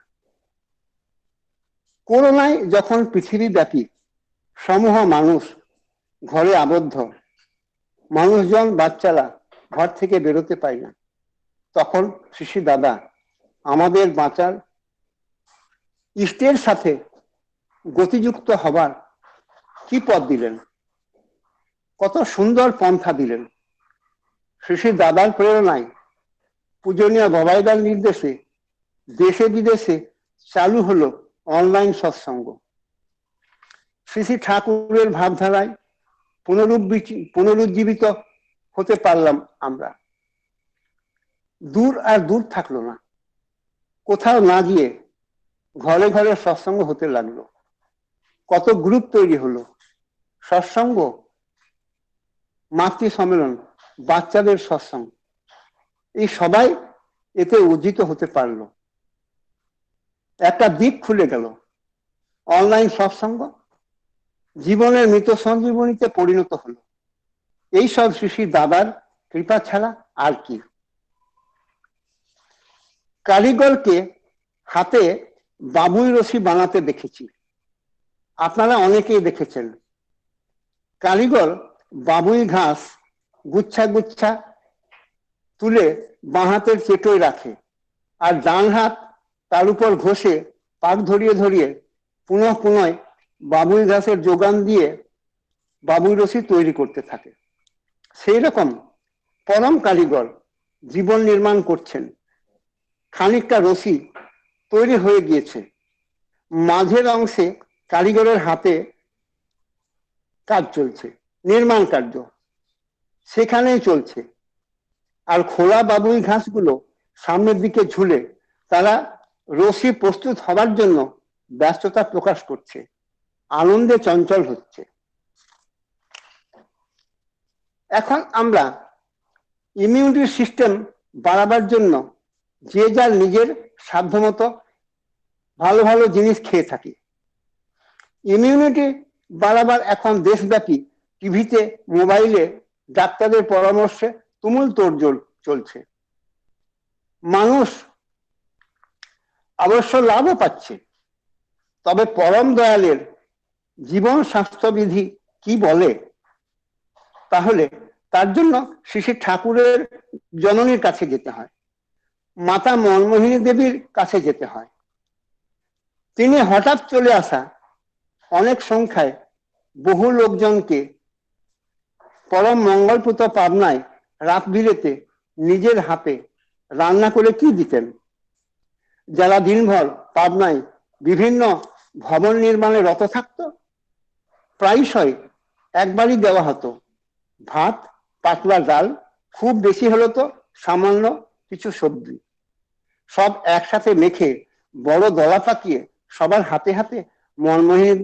S13: করোনায় যখন পৃথিবীব্যাপী সমূহ মানুষ ঘরে আবদ্ধ, মানুষজন বাচ্চারা ঘর থেকে বেরোতে পায় না, তখন শ্রী দাদা আমাদের বাঁচার, ইষ্টের সাথে গতিযুক্ত হবার কি পথ দিলেন, কত সুন্দর পন্থা দিলেন। শ্রী দাদার প্রেরণায়, পূজনীয় বাবাইদার নির্দেশে দেশে বিদেশে চালু হলো অনলাইন সৎসঙ্গ। শ্রী ঠাকুরের ভাবধারায় পুনরুজ্জীবিত হতে পারলাম আমরা। দূর আর দূর থাকলো না, কোথাও না গিয়ে ঘরে ঘরে সৎসঙ্গ হতে লাগলো। কত গ্রুপ তৈরি হলো, সৎসঙ্গ, মাতৃ সম্মেলন, বাচ্চাদের সৎসঙ্গ, এই সবাই এতে উজ্জিত হতে পারলো। একটা দিক খুলে গেল। অনলাইন সৎসঙ্গ জীবনের মৃত সঞ্জীবনীতে পরিণত হলো। এই সব শ্রী দাদার কৃপা ছাড়া আর কি। কারিগরকে হাতে বাবুই রশি বানাতে দেখেছি, আপনারা অনেকেই দেখেছেন। কারিগর বাবুই ঘাস গুচ্ছা গুচ্ছা তুলে বাঁ হাতের চেটোয় রাখে, আর ডান হাত তার উপর ঘষে পাক ধরিয়ে ধরিয়ে পুনঃ পুনঃ বাবুই ঘাসের যোগান দিয়ে বাবুই রশি তৈরি করতে থাকে। সেই রকম পরম কারিগর জীবন নির্মাণ করছেন। খানিকটা রশি তৈরি হয়ে গিয়েছে, মাঝের অংশে কারিগরের হাতে কাজ চলছে, নির্মাণ কার্য সেখানেই চলছে। আর খোলা বাবুই ঘাসগুলো সামনের দিকে ঝুলে তারা রশি প্রস্তুত হবার জন্য ব্যস্ততা প্রকাশ করছে, আনন্দে চঞ্চল হচ্ছে। এখন আমরা ইমিউনিটি সিস্টেম বাড়াবার জন্য যে যার নিজের সাধ্যমতো ভালো ভালো জিনিস খেয়ে থাকি। ইমিউনিটি বাড়াবার এখন দেশব্যাপী টিভিতে, মোবাইলে ডাক্তারদের পরামর্শে তুমুল তোড়জোড় চলছে। মানুষ অবশ্য লাভও পাচ্ছে, তবে পরম দয়ালের জীবন স্বাস্থ্যবিধি কি বলে, তাহলে তার জন্য শ্রী ঠাকুরের জননীর কাছে যেতে হয়, মাতা মনমোহিনী দেবীর কাছে যেতে হয়। তিনি হঠাৎ চলে আসা অনেক সংখ্যায় বহু লোকজনকে পরম মঙ্গলপ্রত পাবনায় রাত বিরেতে নিজের হাতে রান্না করে কি দিতেন। যারা দিনভর পাবনায় বিভিন্ন ভবন নির্মাণে রত থাকত, প্রায়শই একবারই দেওয়া হতো ভাত, পাতলা ডাল, খুব বেশি হলো তো সামান্য কিছু সবজি, সব একসাথে মেখে বড় দলা পাকিয়ে সবার হাতে হাতে মনমোহিনী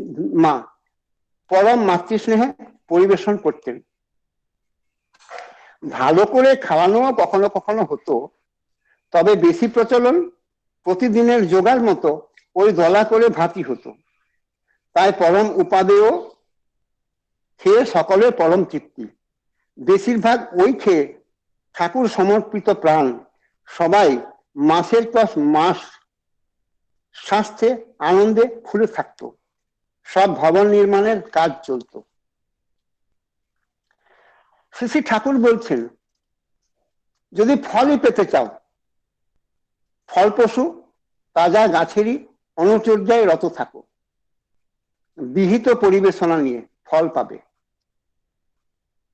S13: মা পরম মাতৃস্নেহে পরিবেশন করতেন। ভালো করে খাওয়ানো কখনো কখনো হতো, তবে বেশি প্রচলন প্রতিদিনের জোগাড় মতো ওই দলা করে ভাতই হতো। তাই পরম উপাদেয় খেয়ে সকলের পরম তৃপ্তি। বেশিরভাগ ওই খেয়ে ঠাকুর সমর্পিত প্রাণ সবাই মাসের পর মাস স্বাস্থ্যে আনন্দে খুলে থাকতো। সব ভবন নির্মাণের কাজ চলত। শ্রী ঠাকুর বলছেন, যদি ফলই পেতে চাও, ফলপ্রসূ তাজা গাছেরই অনুচর্যায় রত থাকো, বিহিত পরিবেশনা নিয়ে ফল পাবে।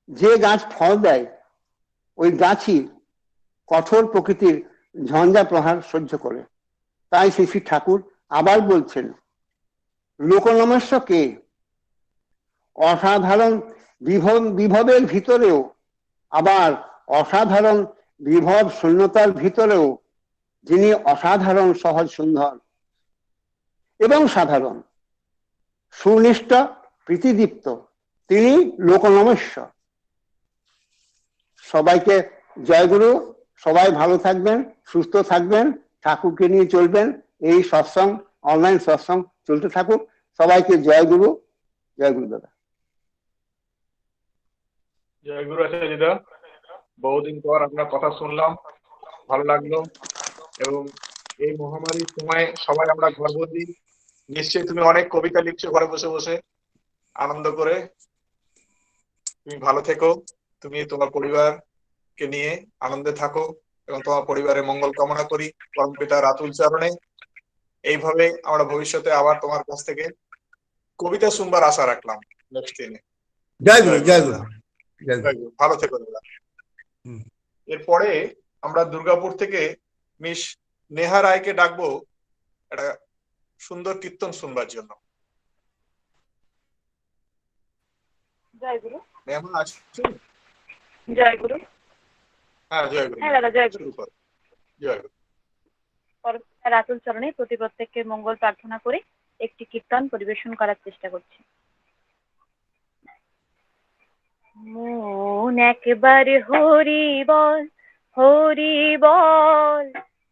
S13: যে গাছ ফল দেয় ওই গাছই কঠোর প্রকৃতির ঝঞ্ঝা প্রহার সহ্য করে। তাই শ্রী শ্রী ঠাকুর আবার বলছেন, লোকনমস্য কে? অসাধারণ বিভবের ভিতরেও, আবার অসাধারণ বিভব শূন্যতার ভিতরেও যিনি অসাধারণ সহজ সুন্দর এবং সাধারণ, সুনিষ্ঠ প্রীতিদীপ্ত, তিনি লোকনমস্য। সবাইকে জয়গুরু। সবাই ভালো থাকবেন, সুস্থ থাকবেন, ঠাকুরকে নিয়ে চলবেন। এই সৎসঙ্গ, অনলাইন সৎসঙ্গ চলতে থাকুক। সবাইকে জয়গুরু। জয়গুরু দাদা।
S1: জয়গুরু আচার্যদা, বহুদিন পর আপনার কথা শুনলাম, ভালো লাগলো। এবং এই মহামারীর সময় সবাই আমরা ঘরবন্দি, নিশ্চয়ই তুমি অনেক কবিতা লিখছো ঘরে বসে বসে আনন্দ করে। তুমি ভালো থেকো, তুমি তোমার পরিবারকে নিয়ে আনন্দে থাকো এবং তোমার পরিবারের মঙ্গল কামনা করি পরমপিতা রাতুল চরণে। এইভাবে আমরা ভবিষ্যতে আবার তোমার কাছ থেকে কবিতা শুনবার আশা রাখলাম নেক্সট দিনে।
S14: জয়গুরু জয়গুরু জয়গুরু।
S1: ভালো থেকো দাদা। এরপরে আমরা দুর্গাপুর থেকে মিস নেহা রায়কে ডাকবো একটা সুন্দর কীর্তন শুনবার জন্য।
S9: জয়গুরু।
S1: নেহা আছেন?
S9: জয়গুরু।
S1: হ্যাঁ জয়গুরু।
S9: হ্যাঁ দাদা, জয়গুরু।
S1: শুরু করো। জয়গুরু।
S9: পরমপিতা রাতুল চরণে প্রত্যেককে মঙ্গল প্রার্থনা করে একটি কীর্তন পরিবেশন করার চেষ্টা করছি। মন একবার হরি বল, হরি বল,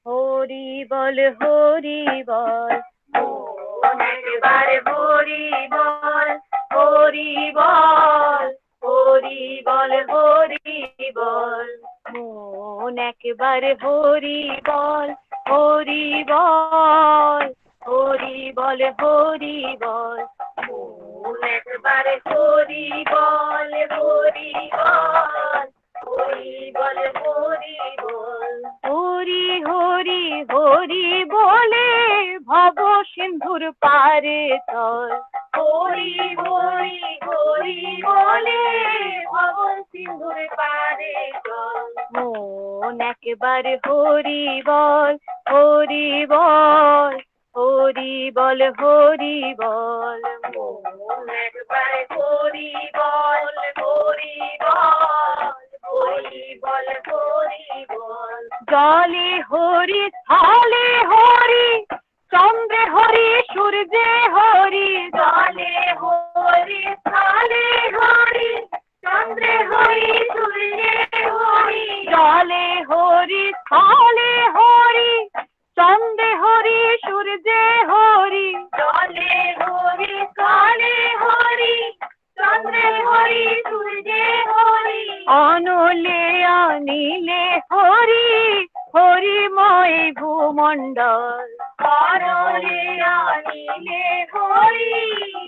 S9: হরি বল, হরি বল। মন একবার হরি বল, হরি বল, হরি বল, হরি বল। মন একবার হরি বল, হরি বল, হরি বল, হরি বল। মন একবার হরি বল, হরি বল, হরি বল, হরি বল। হরি হরি হরি বলে ভব সিন্ধুর পারে চল। হরি হরি হরি বলে ভব সিন্ধুর পারে চল। মন একবার হরি বল, হরি বল, হরি বল, হরি বল। মন একবার হরি বল, হরি বল, হরি বল, হরি বল। জলে হরি, স্থলে হরি, চন্দ্রে হরি, সূর্যে হরি। জলে হরি, স্থলে হরি, চন্দ্রে হরি, সূর্যে হরি। জলে হরি, স্থলে হরি, চন্দ্রে হরি, সূর্যে হরি। জলে হরি, স্থলে হরি, চন্দ্রে হরি, সূর্যে হরি। অনলে অনিলে হরি, হরিময় ভূমণ্ডল। অনলে অনিলে হরি,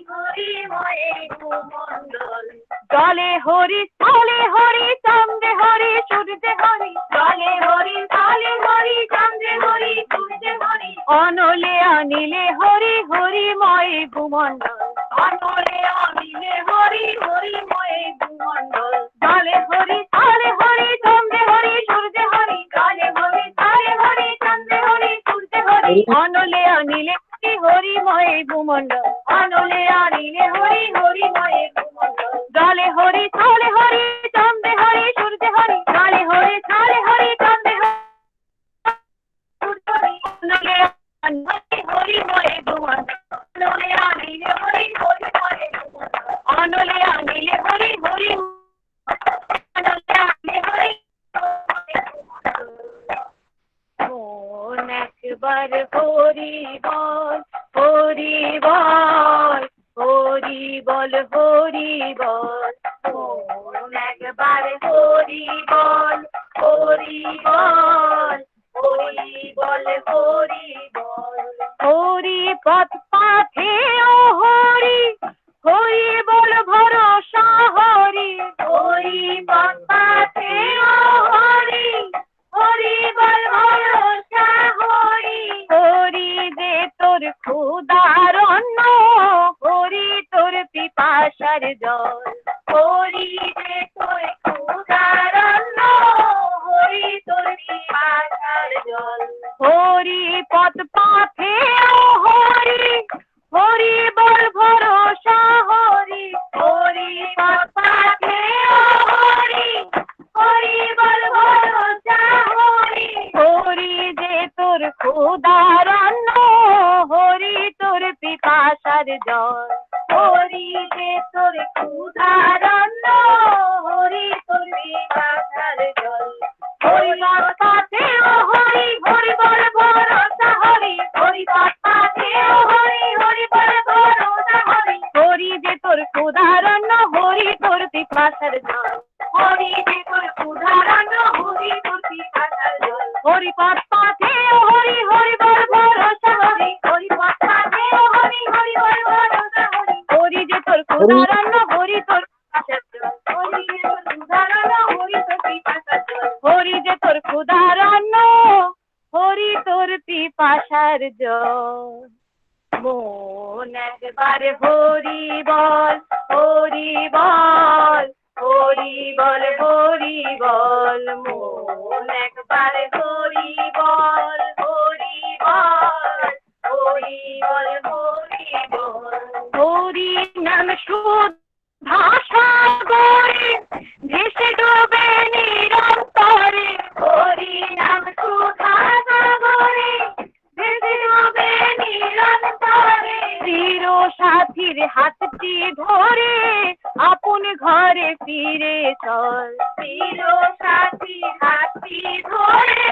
S9: হরিময় ভূমণ্ডল। জলে হরি, স্থলে হরি, চন্দ্রে হরি, সূর্যে হরি। জলে হরি, স্থলে হরি, চন্দ্রে হরি, সূর্যে হরি। অনলে অনিলে হরি, হরিময় ভূমণ্ডল। অনলে অনিলে হরি, হরিময় ভূমণ্ডল। জলে হরি, স্থলে হরি, চন্দ্রে হরি, সূর্যে হরি। জলে হরি, স্থলে হরি, চন্দ্রে হরি, সূর্যে হরি। অনলে অনিলে হরি, হরিময় ভূমণ্ডল। অনলে অনিলে হরি, হরিময় ভূমণ্ডল। জলে হরি, স্থলে হরি, চন্দ্রে হরি, সূর্যে হরি। জলে হরি, স্থলে হরি, চন্দ্রে হরি, অনলে অনিলে হরিময় ভূমণ্ডল। অনলে অনিলে হরি, হরিময় ভূমণ্ডল। অনলে অনিলে হরি, হরি, অনলে অনিলে হরি। মন একবার হরি বল, হরি বল, হরি বল, হরি বল। মন একবার হরি বল, হরি বল, হরি বল, হরি বল। হরি পথ পাথে ও হরি, হরি বল ভরসা হরি। হরি পথ পাথে ও হরি, হরি বল ভরসা হরি। হরি যে তোর ক্ষুধার অন্ন, হরি তোর পিপাসার জল। হরি যে তোর জল। হরি যে তোর ক্ষুধারণ্য, হরি তোর পিপাসার জল। হরি পাতে ও হরি, হরি বল ভরসা হরি, হরি পাতে ও হরি, হরি বল ভরসা হরি। হরি যে তোর ক্ষুধারণ্য, হরি তোর পিপাসার জল। হরি যে তোর ক্ষুধারণ্য, হরি তোর পিপাসার জল। হরি পাতে ও হরি, হরি বল ভরসা হরি, হরি পাতে ও হরি, হরি বল ভরসা হরি। হরি যে তোর ক্ষুধারণ্য, হরি তোর পিপাসার জল। হরি যে তোর ক্ষুধারণ্য, হরি তোর পিপাসার জল। হরি যে তোর ক্ষুধারণ্য, হরি তোর পিপাসার জল। মন একবার হরি বল, হরি বল, হরি বল, হরি বল। মন একবার হরি বল, হরি বল, হরি বল, হরি বল। হরি নাম সুধা সাগরে ভেসে ডোবে নিরন্তরে। হরি নাম সুধা সাগরে ভেসে ডোবে নিরন্তরে। চির সাথীর হাতটি ধরে আপন ঘরে ফিরে চল। চির সাথীর হাতটি ধরে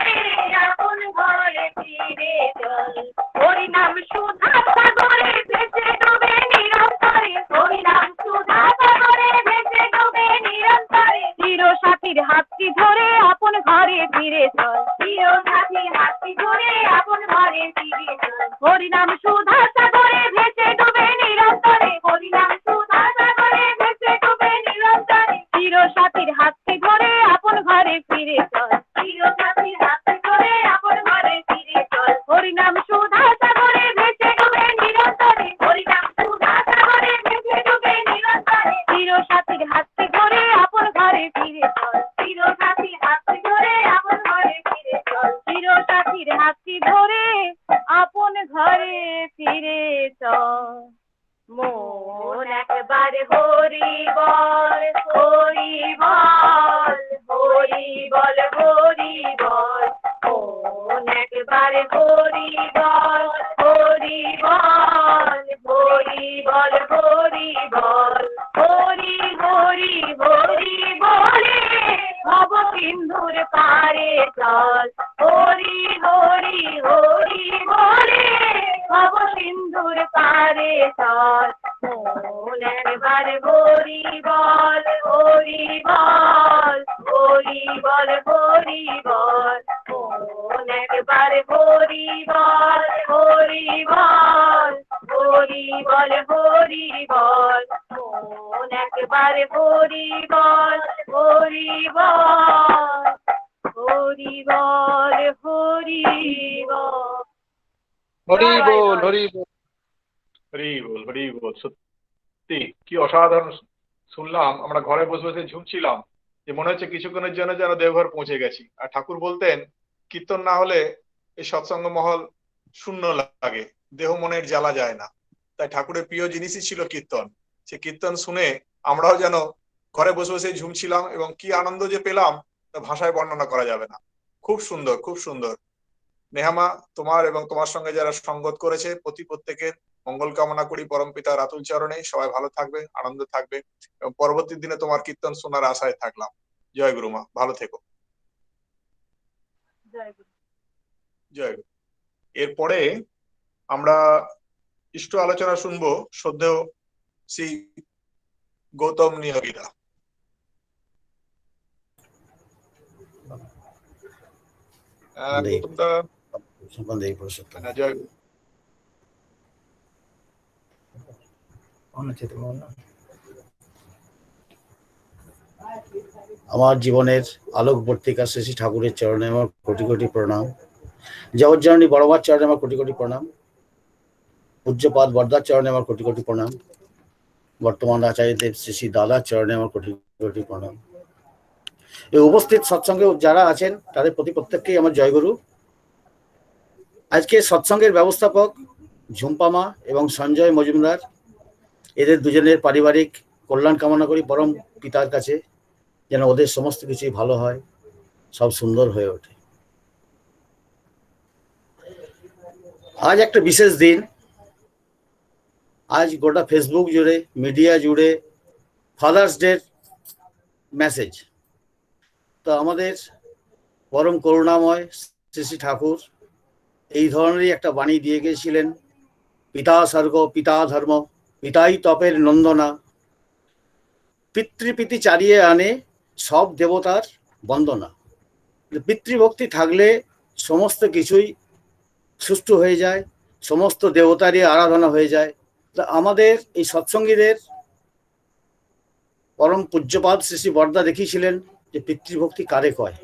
S9: আপন ঘরে ফিরে চল। হরি নাম সুধা সাগরে ভেসে ডোবে নিরন্তরে। হরি নাম সুধা সাগরে ভেসে ডোবে নিরন্তরে। চির সাথীর হাতটি ধরে আপন ঘরে ফিরে চল। চির সাথীর হাতটি ধরে আপন ঘরে ফিরে চল। হরি নাম সুধা সাগরে ভেসে ডোবে নিরন্তরে। হরি নাম সুধা সাগরে ভেসে ডোবে নিরন্তরে। চির সাথীর হাতটি ধরে আপন ঘরে ফিরে চল। চির সাথীর হাতটি ধরে আপন ঘরে ফিরে চল। হরি নাম সুধা সাগরে ভেসে ডোবে নিরন্তরে। হরি নাম সুধা সাগরে ভেসে ডোবে নিরন্তরে। চির সাথীর হাতটি ধরে আপন ঘরে ফিরে চল। চির সাথীর হাতটি ধরে আপন ঘরে ফিরে চল। চির সাথীর হাতটি ধরে আপন ঘরে ফিরে চল। মন একবার হরি বল, হরি বল, হরি বল, হরি বল। মন একবার হরি বল, হরি বল, হরি বল, হরি বল। হরি হরি হরি বলে ভব সিন্ধুর পারে চল। হরি হরি হরি বলে ভব সিন্ধুর পারে চল। মন একবার হরি বল, হরি বল, হরি বল, হরি বল। মন একবার হরি বল, হরি বল, হরি বল, হরি বল। মন একবার হরি বল, হরি বল, হরি বল, হরি বল।
S1: হরি বল, হরি বল, হরি বল, হরি বল। সত্যি কি অসাধারণ শুনলাম। আমরা ঘরে বসে বসে ঝুমছিলাম যে মনে হচ্ছে কিছুক্ষণের জন্য যেন দেওঘর পৌঁছে গেছি। আর ঠাকুর বলতেন কীর্তন না হলে এই সৎসঙ্গ মহল শূন্য লাগে, দেহ মনের জ্বালা যায় না। তাই ঠাকুরের প্রিয় জিনিসই ছিল কীর্তন। সে কীর্তন শুনে আমরাও যেন ঘরে বসে বসে ঝুমছিলাম এবং কি আনন্দ যে পেলাম তা ভাষায় বর্ণনা করা যাবে না। খুব সুন্দর, খুব সুন্দর। নেহামা, তোমার এবং তোমার সঙ্গে যারা সঙ্গত করেছে প্রত্যেকের মঙ্গল কামনা করি পরম পিতার আতুল চরণে। সবাই ভালো থাকবে, আনন্দ থাকবে এবং পরবর্তী দিনে তোমার কীর্তন শোনার আশায় থাকলাম। জয় গুরু মা, ভালো থেকো।
S9: জয় গুরু।
S1: জয় গুরু। এরপরে আমরা ইষ্ট আলোচনা শুনবো শ্রদ্ধেয় শ্রী গৌতম নিয়োগীরা। গৌতমদা, জয় গুরু।
S15: আমার জীবনের আলোকবর্তিকা শ্রী শ্রী ঠাকুরের চরণে আমার কোটি কোটি প্রণাম। জগজ্জননী বড়মার চরণে আমার কোটি কোটি প্রণাম। পূজ্যপাদ বরদার চরণে আমার কোটি কোটি প্রণাম। বর্তমান আচার্যদেব শ্রী শ্রী দাদার চরণে আমার কোটি কোটি প্রণাম। এই উপস্থিত সৎসঙ্গে যারা আছেন তাদের প্রতি প্রত্যেককেই আমার জয়গুরু। আজকে সৎসঙ্গের ব্যবস্থাপক ঝুম্পামা এবং সঞ্জয় মজুমদার, এদের দুজনের পারিবারিক কল্যাণ কামনা করি পরম পিতার কাছে, যেন ওদের সমস্ত কিছুই ভালো হয়, সব সুন্দর হয়ে ওঠে। আজ একটা বিশেষ দিন। আজ গোটা ফেসবুক জুড়ে, মিডিয়া জুড়ে ফাদার্স ডে মেসেজ। তো আমাদের পরম করুণাময় শ্রী শ্রী ঠাকুর এই ধরনেরই একটা বাণী দিয়ে গিয়েছিলেন, পিতা স্বর্গ পিতা ধর্ম পিতাই তপের নন্দনা, পিতৃপ্রীতি চারিয়ে আনে সব দেবতার বন্দনা। পিতৃভক্তি থাকলে সমস্ত কিছুই সুষ্ঠু হয়ে যায়, সমস্ত দেবতারই আরাধনা হয়ে যায়। তা আমাদের এই সৎসঙ্গীদের পরম পূজ্যপাদ শ্রী শ্রী বরদা দেখিয়েছিলেন যে পিতৃভক্তি কারে কয়।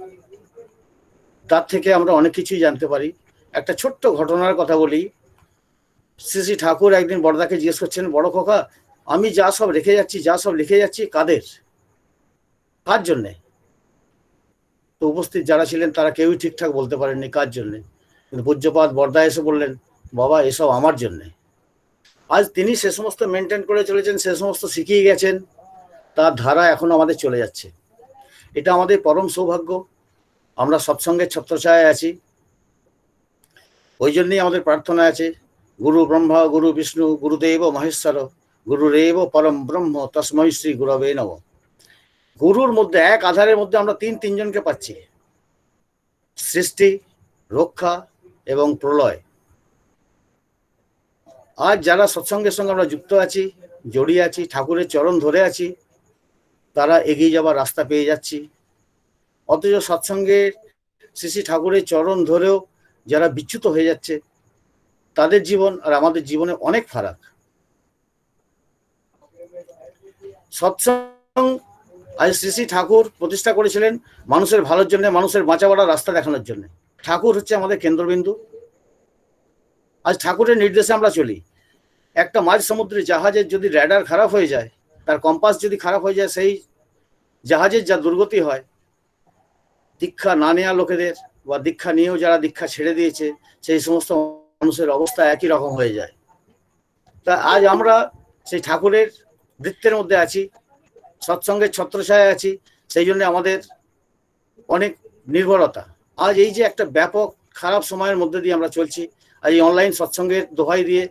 S15: তার থেকে আমরা অনেক কিছুই জানতে পারি। একটা ছোট্ট ঘটনার কথা বলি। শ্রী শ্রী ঠাকুর একদিন বরদাকে জিজ্ঞেস করছেন, বড় খোকা, আমি যা সব রেখে যাচ্ছি কাদের, কার জন্যে? তো উপস্থিত যারা ছিলেন তারা কেউই ঠিকঠাক বলতে পারেননি কার জন্যে। কিন্তু পূজ্যপাদ বরদা এসে বললেন, বাবা এসব আমার জন্যে। আজ তিনি সে সমস্ত মেনটেন করে চলেছেন, সে সমস্ত শিখিয়ে গেছেন, তার ধারা এখন আমাদের চলে যাচ্ছে। এটা আমাদের পরম সৌভাগ্য। আমরা সৎসঙ্গের ছত্রছায়ায় আছি। ওই জন্যই আমাদের প্রার্থনা আছে, গুরু ব্রহ্মা গুরু বিষ্ণু গুরুদেব মহেশ্বর গুরুরেব পরম ব্রহ্ম তস্মৈ শ্রী গুরবে নমঃ। গুরুর মধ্যে, এক আধারের মধ্যে আমরা তিনজনকে পাচ্ছি, সৃষ্টি, রক্ষা এবং প্রলয়। আজ যারা সৎসঙ্গের সঙ্গে আমরা যুক্ত আছি, জড়িয়ে আছি, ঠাকুরের চরণ ধরে আছি, তারা এগিয়ে যাবার রাস্তা পেয়ে যাচ্ছি। অথচ সৎসঙ্গের শ্রী শ্রী ঠাকুরের চরণ ধরেও যারা বিচ্যুত হয়ে যাচ্ছে, তাদের জীবন আর আমাদের জীবনে অনেক ফারাক। সৎসঙ্গ আজ শ্রী শ্রী ঠাকুর প্রতিষ্ঠা করেছিলেন মানুষের ভালোর জন্য, মানুষের বাঁচা বাড়ার রাস্তা দেখানোর জন্য। ঠাকুর হচ্ছে আমাদের কেন্দ্রবিন্দু। আজ ঠাকুরের নির্দেশে আমরা চলি। একটা মাঝ সমুদ্রে জাহাজের যদি র্যাডার খারাপ হয়ে যায়, তার কম্পাস যদি খারাপ হয়ে যায়, সেই জাহাজের যা দুর্গতি হয়, দীক্ষা না নেওয়া লোকেদের বা দীক্ষা নিয়েও যারা দীক্ষা ছেড়ে দিয়েছে, সেই সমস্ত মানুষের অবস্থা একই রকম হয়ে যায়। তা আজ আমরা সেই ঠাকুরের বৃত্তের মধ্যে আছি, সৎসঙ্গের ছত্রছায়ায় আছি, সেই জন্য আমাদের অনেক নির্ভরতা। আজ এই যে একটা ব্যাপক খারাপ সময়ের মধ্যে দিয়ে আমরা চলছি, আজ এই অনলাইন সৎসঙ্গের দোহাই দিয়ে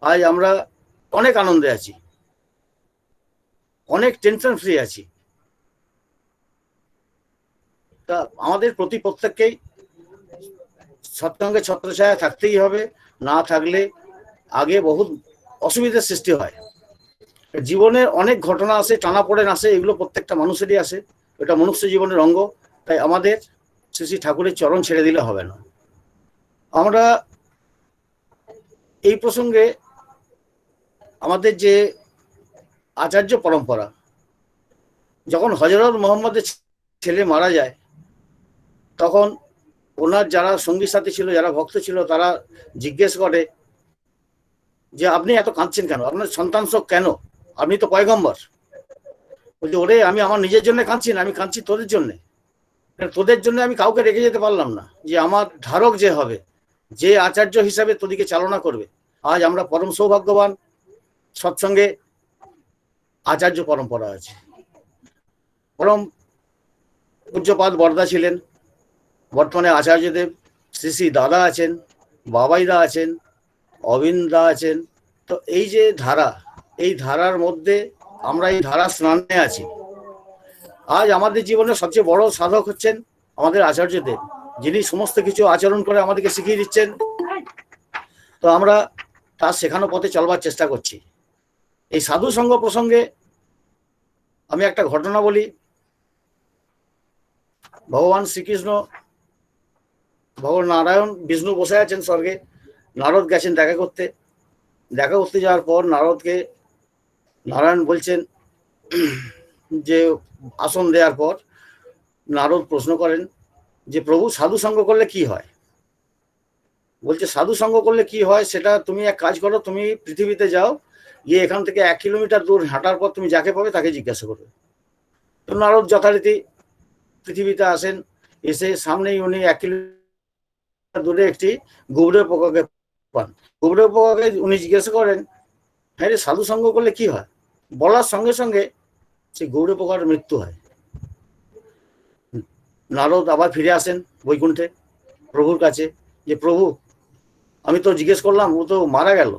S15: আজ আমরা অনেক আনন্দে আছি, অনেক টেনশন ফ্রি আছি। তা আমাদের প্রত্যেককেই সৎসঙ্গের ছত্রছায়া থাকতেই হবে। না থাকলে আগে বহুত অসুবিধার সৃষ্টি হয়। জীবনের অনেক ঘটনা আসে, টানাপোড়েন আসে, এগুলো প্রত্যেকটা মানুষেরই আসে, এটা মনুষ্য জীবনের অঙ্গ। তাই আমাদের শ্রী শ্রী ঠাকুরের চরণ ছেড়ে দিলে হবে না। আমরা এই প্রসঙ্গে আমাদের যে আচার্য পরম্পরা, যখন হযরত মুহাম্মদের ছেলে মারা যায়, তখন ওনার যারা সঙ্গী সাথী ছিল, যারা ভক্ত ছিল, তারা জিজ্ঞেস করে যে আপনি এত কাঁদছেন কেন, আপনার সন্তান শোক কেন, আপনি তো পয়গম্বর। বলছে, ওরে আমি আমার নিজের জন্য কাঁদছি না, আমি কাঁদছি তোদের জন্যে। তোদের জন্য আমি কাউকে রেখে যেতে পারলাম না, যে আমার ধারক যে হবে, যে আচার্য হিসাবে তোদিকে চালনা করবে। আজ আমরা পরম সৌভাগ্যবান, সৎসঙ্গে আচার্য পরম্পরা আছে। পরম পূজ্যপাদ বরদা ছিলেন, বর্তমানে আচার্যদেব শ্রী শ্রী দাদা আছেন, বাবাইদা আছেন, অবিন্দা আছেন। তো এই যে ধারা, এই ধারার মধ্যে আমরা এই ধারা স্নানে আছি। আজ আমাদের জীবনের সবচেয়ে বড় সাধক হচ্ছেন আমাদের আচার্যদেব, যিনি সমস্ত কিছু আচরণ করে আমাদেরকে শিখিয়ে দিচ্ছেন। তো আমরা তার শেখানো পথে চলবার চেষ্টা করছি। এই সাধু সঙ্গ প্রসঙ্গে আমি একটা ঘটনা বলি। ভগবান শ্রীকৃষ্ণ, ভগবান নারায়ণ, বিষ্ণু বসে আছেন স্বর্গে, নারদ গেছেন দেখা করতে যাওয়ার পর নারদকে নারায়ণ বলছেন যে আসন দেওয়ার পর নারদ প্রশ্ন করেন যে প্রভু, সাধু সঙ্গ করলে কি হয়? বলছে, সাধু সঙ্গ করলে কি হয় সেটা তুমি এক কাজ করো, তুমি পৃথিবীতে যাও, গিয়ে এখান থেকে 1 কিলোমিটার দূর হাঁটার পর তুমি যাকে পাবে তাকে জিজ্ঞাসা করবে। তো নারদ যথারীতি পৃথিবীতে আসেন, এসে সামনেই উনি 1 কিলোমিটার দূরে একটি গুবরে পোকাকে পান। গুবরে পোকাকে উনি জিজ্ঞাসা করেন, হ্যাঁ রে, সাধু সঙ্গ করলে কি হয়? বলার সঙ্গে সঙ্গে সেই গুবরে পোকার মৃত্যু হয়। নারদ আবার ফিরে আসেন বৈকুণ্ঠে প্রভুর কাছে, যে প্রভু, আমি তো জিজ্ঞেস করলাম, ও তো মারা গেল,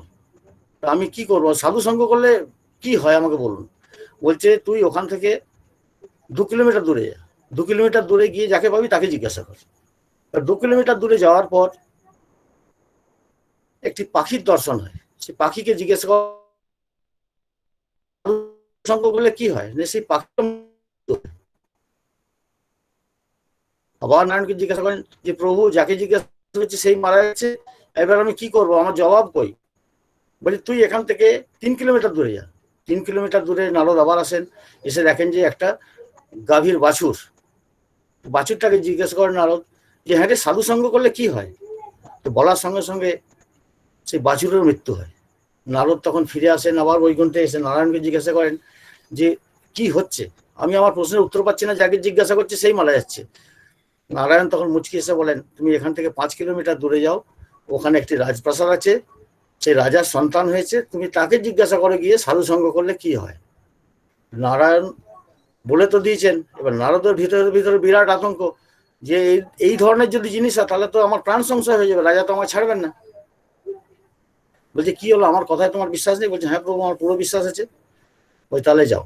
S15: আমি কি করবো? সাধু সঙ্গ করলে কি হয় আমাকে বলুন। বলছে তুই ওখান থেকে 2 কিলোমিটার দূরে যা, 2 কিলোমিটার দূরে গিয়ে যাকে পাবি তাকে জিজ্ঞাসা কর। 2 কিলোমিটার দূরে যাওয়ার পর একটি পাখির দর্শন হয়, সে পাখিকে জিজ্ঞাসা কর সঙ্গ করলে কি হয়, সেই পাখি আবার নারায়ণকে জিজ্ঞাসা করেন যে প্রভু যাকে জিজ্ঞাসা করছি সেই মারা যাচ্ছে, এবার আমি কি করব, আমার জবাব কই? বলি তুই এখান থেকে 3 কিলোমিটার দূরে যা। 3 কিলোমিটার দূরে নারদ আবার আসেন, এসে দেখেন যে একটা গাভীর বাছুর। বাছুরটাকে জিজ্ঞাসা করেন নারদ যে হ্যাঁ রে, সাধু সঙ্গ করলে কি হয়? তো বলার সঙ্গে সঙ্গে সেই বাছুরের মৃত্যু হয়। নারদ তখন ফিরে আসেন, আবার বৈকুণ্ঠে এসে নারায়ণকে জিজ্ঞাসা করেন যে কি হচ্ছে, আমি আমার প্রশ্নের উত্তর পাচ্ছি না, যাকে জিজ্ঞাসা করছি সেই মারা যাচ্ছে। নারায়ণ তখন মুচকি এসে বলেন তুমি এখান থেকে 5 কিলোমিটার দূরে যাও, ওখানে একটি রাজপ্রাসাদ আছে, সেই রাজার সন্তান হয়েছে, তুমি তাকে জিজ্ঞাসা করে গিয়ে সাধু সঙ্গ করলে কি হয়। নারায়ণ বলে তো দিয়েছেন, এবার নারদের ভিতরে বিরাট আতঙ্ক যে এই ধরনের যদি জিনিস হয় তাহলে তো আমার প্রাণ সংশয় হয়ে যাবে, রাজা তো আমার ছাড়বেন না। বলছে কি হলো, আমার কথায় তোমার বিশ্বাস নেই? বলছে হ্যাঁ প্রভু, আমার পুরো বিশ্বাস আছে। ওই তাহলে যাও।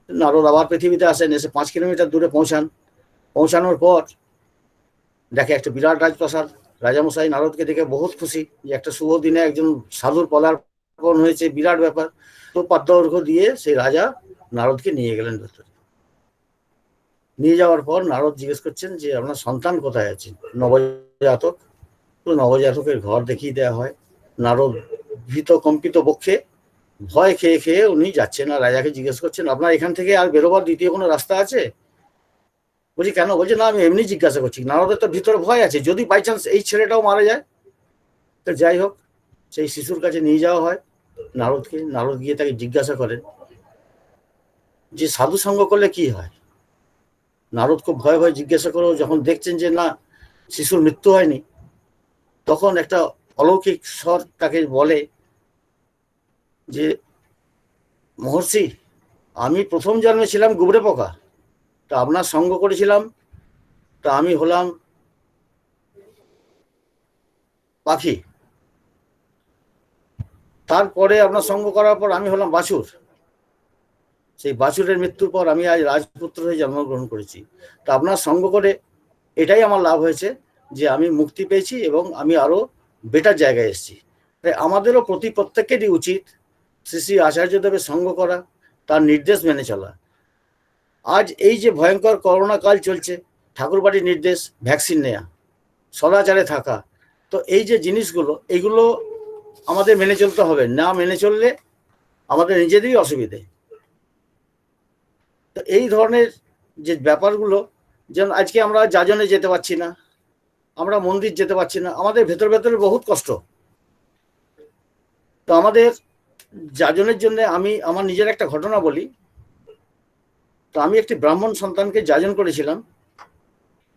S15: নারদ আবার পৃথিবীতে আসেন, এসে 5 কিলোমিটার দূরে পৌঁছানোর পর দেখে একটা বিরাট রাজপ্রাসাদ। রাজামশাই নারদকে দেখে বহুত খুশি যে একটা শুভ দিনে একজন সাধুর পদার্পণ হয়েছে, বিরাট ব্যাপার। তো পাদ্যার্ঘ্য দিয়ে সেই রাজা নারদকে নিয়ে গেলেন ভেতরে। নিয়ে যাওয়ার পর নারদ জিজ্ঞেস করছেন যে আপনার সন্তান কোথায় আছে? নবজাতক। তো নবজাতকের ঘর দেখিয়ে দেওয়া হয়। নারদ ভীত কম্পিত বক্ষে ভয় খেয়ে খেয়ে উনি যাচ্ছেন, আর রাজাকে জিজ্ঞেস করছেন আপনার এখান থেকে আর বেরোবার দ্বিতীয় কোনো রাস্তা আছে? বলছি কেন? বলছে না, আমি এমনি জিজ্ঞাসা করছি। নারদের তো ভিতরে ভয় আছে, যদি বাই চান্স এই ছেলেটাও মারা যায়। তো যাই হোক, সেই শিশুর কাছে নিয়ে যাওয়া হয় নারদকে। নারদ গিয়ে তাকে জিজ্ঞাসা করেন যে সাধু সঙ্গ করলে কি হয়। নারদ খুব ভয়ে ভয়ে জিজ্ঞাসা করেও যখন দেখছেন যে না, শিশুর মৃত্যু হয়নি, তখন একটা অলৌকিক স্বর তাকে বলে যে মহর্ষি, আমি প্রথম জন্মে ছিলাম গুবরে পোকা, তা আপনার সঙ্গ করেছিলাম, তা আমি হলাম পাখি। তারপরে আপনার সঙ্গ করার পর আমি হলাম বাছুর। সেই বাছুরের মৃত্যুর পর আমি আজ রাজপুত্র হয়ে জন্মগ্রহণ করেছি। তা আপনার সঙ্গ করে এটাই আমার লাভ হয়েছে যে আমি মুক্তি পেয়েছি এবং আমি আরো বেটার জায়গায় এসেছি। তাই আমাদেরও প্রত্যেকেরই উচিত শ্রী শ্রী আচার্যদেবের সঙ্গ করা, তার নির্দেশ মেনে চলা। আজ এই যে ভয়ঙ্কর করোনা কাল চলছে, ঠাকুরবাড়ির নির্দেশ ভ্যাকসিন নেওয়া, সদাচারে থাকা, তো এই যে জিনিসগুলো, এগুলো আমাদের মেনে চলতে হবে। না মেনে চললে আমাদের নিজেদেরই অসুবিধে। তো এই ধরনের যে ব্যাপারগুলো, যেমন আজকে আমরা যাজনে যেতে পারছি না, আমরা মন্দির যেতে পারছি না, আমাদের ভেতরে বহুত কষ্ট। তো আমাদের যাজনের জন্য আমি আমার নিজের একটা ঘটনা বলি। তো আমি একটি ব্রাহ্মণ সন্তানকে যাজন করেছিলাম।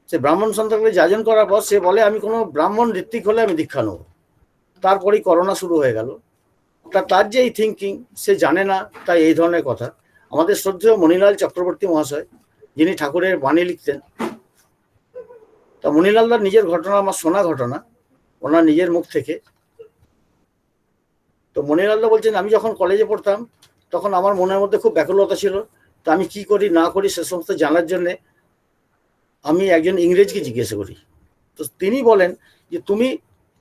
S15: সে ব্রাহ্মণ সন্তানকে যাজন করার পর সে বলে আমি কোনো ব্রাহ্মণ ঋত্বিক হলে আমি দীক্ষা নেব। তারপরেই করোনা শুরু হয়ে গেল। তার যে এই থিঙ্কিং, সে জানে না, তাই এই ধরনের কথা। আমাদের শ্রদ্ধেয় মণিলাল চক্রবর্তী মহাশয়, যিনি ঠাকুরের বাণী লিখতেন, তা মণিলালদার নিজের ঘটনা, আমার শোনা ঘটনা, ওনার নিজের মুখ থেকে। তো মণিলালদা বলছেন আমি যখন কলেজে পড়তাম তখন আমার মনের মধ্যে খুব ব্যাকুলতা ছিল। তো আমি কি করি না করি সে সমস্ত জানার জন্যে আমি একজন ইংরেজকে জিজ্ঞাসা করি। তো তিনি বলেন যে তুমি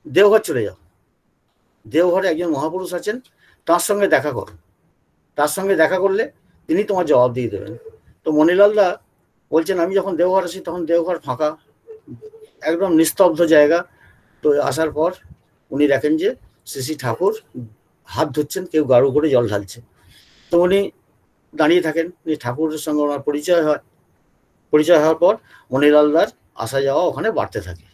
S15: দেওঘর চলে যাও, দেওঘরে একজন মহাপুরুষ আছেন, তার সঙ্গে দেখা করো, তার সঙ্গে দেখা করলে তিনি তোমার জবাব দিয়ে দেবেন। তো মণিলালদা বলছেন আমি যখন দেওঘর আসি তখন দেওঘর ফাঁকা, একদম নিস্তব্ধ জায়গা। তো আসার পর উনি দেখেন যে শ্রী শ্রী ঠাকুর হাত ধুচ্ছেন, কেউ গাড়ু করে জল ঢালছে। তো উনি দাঁড়িয়ে থাকেন, ঠাকুরের সঙ্গে ওনার পরিচয় হয়। পরিচয় হওয়ার পর মণিলালদার আসা যাওয়া ওখানে বাড়তে থাকে।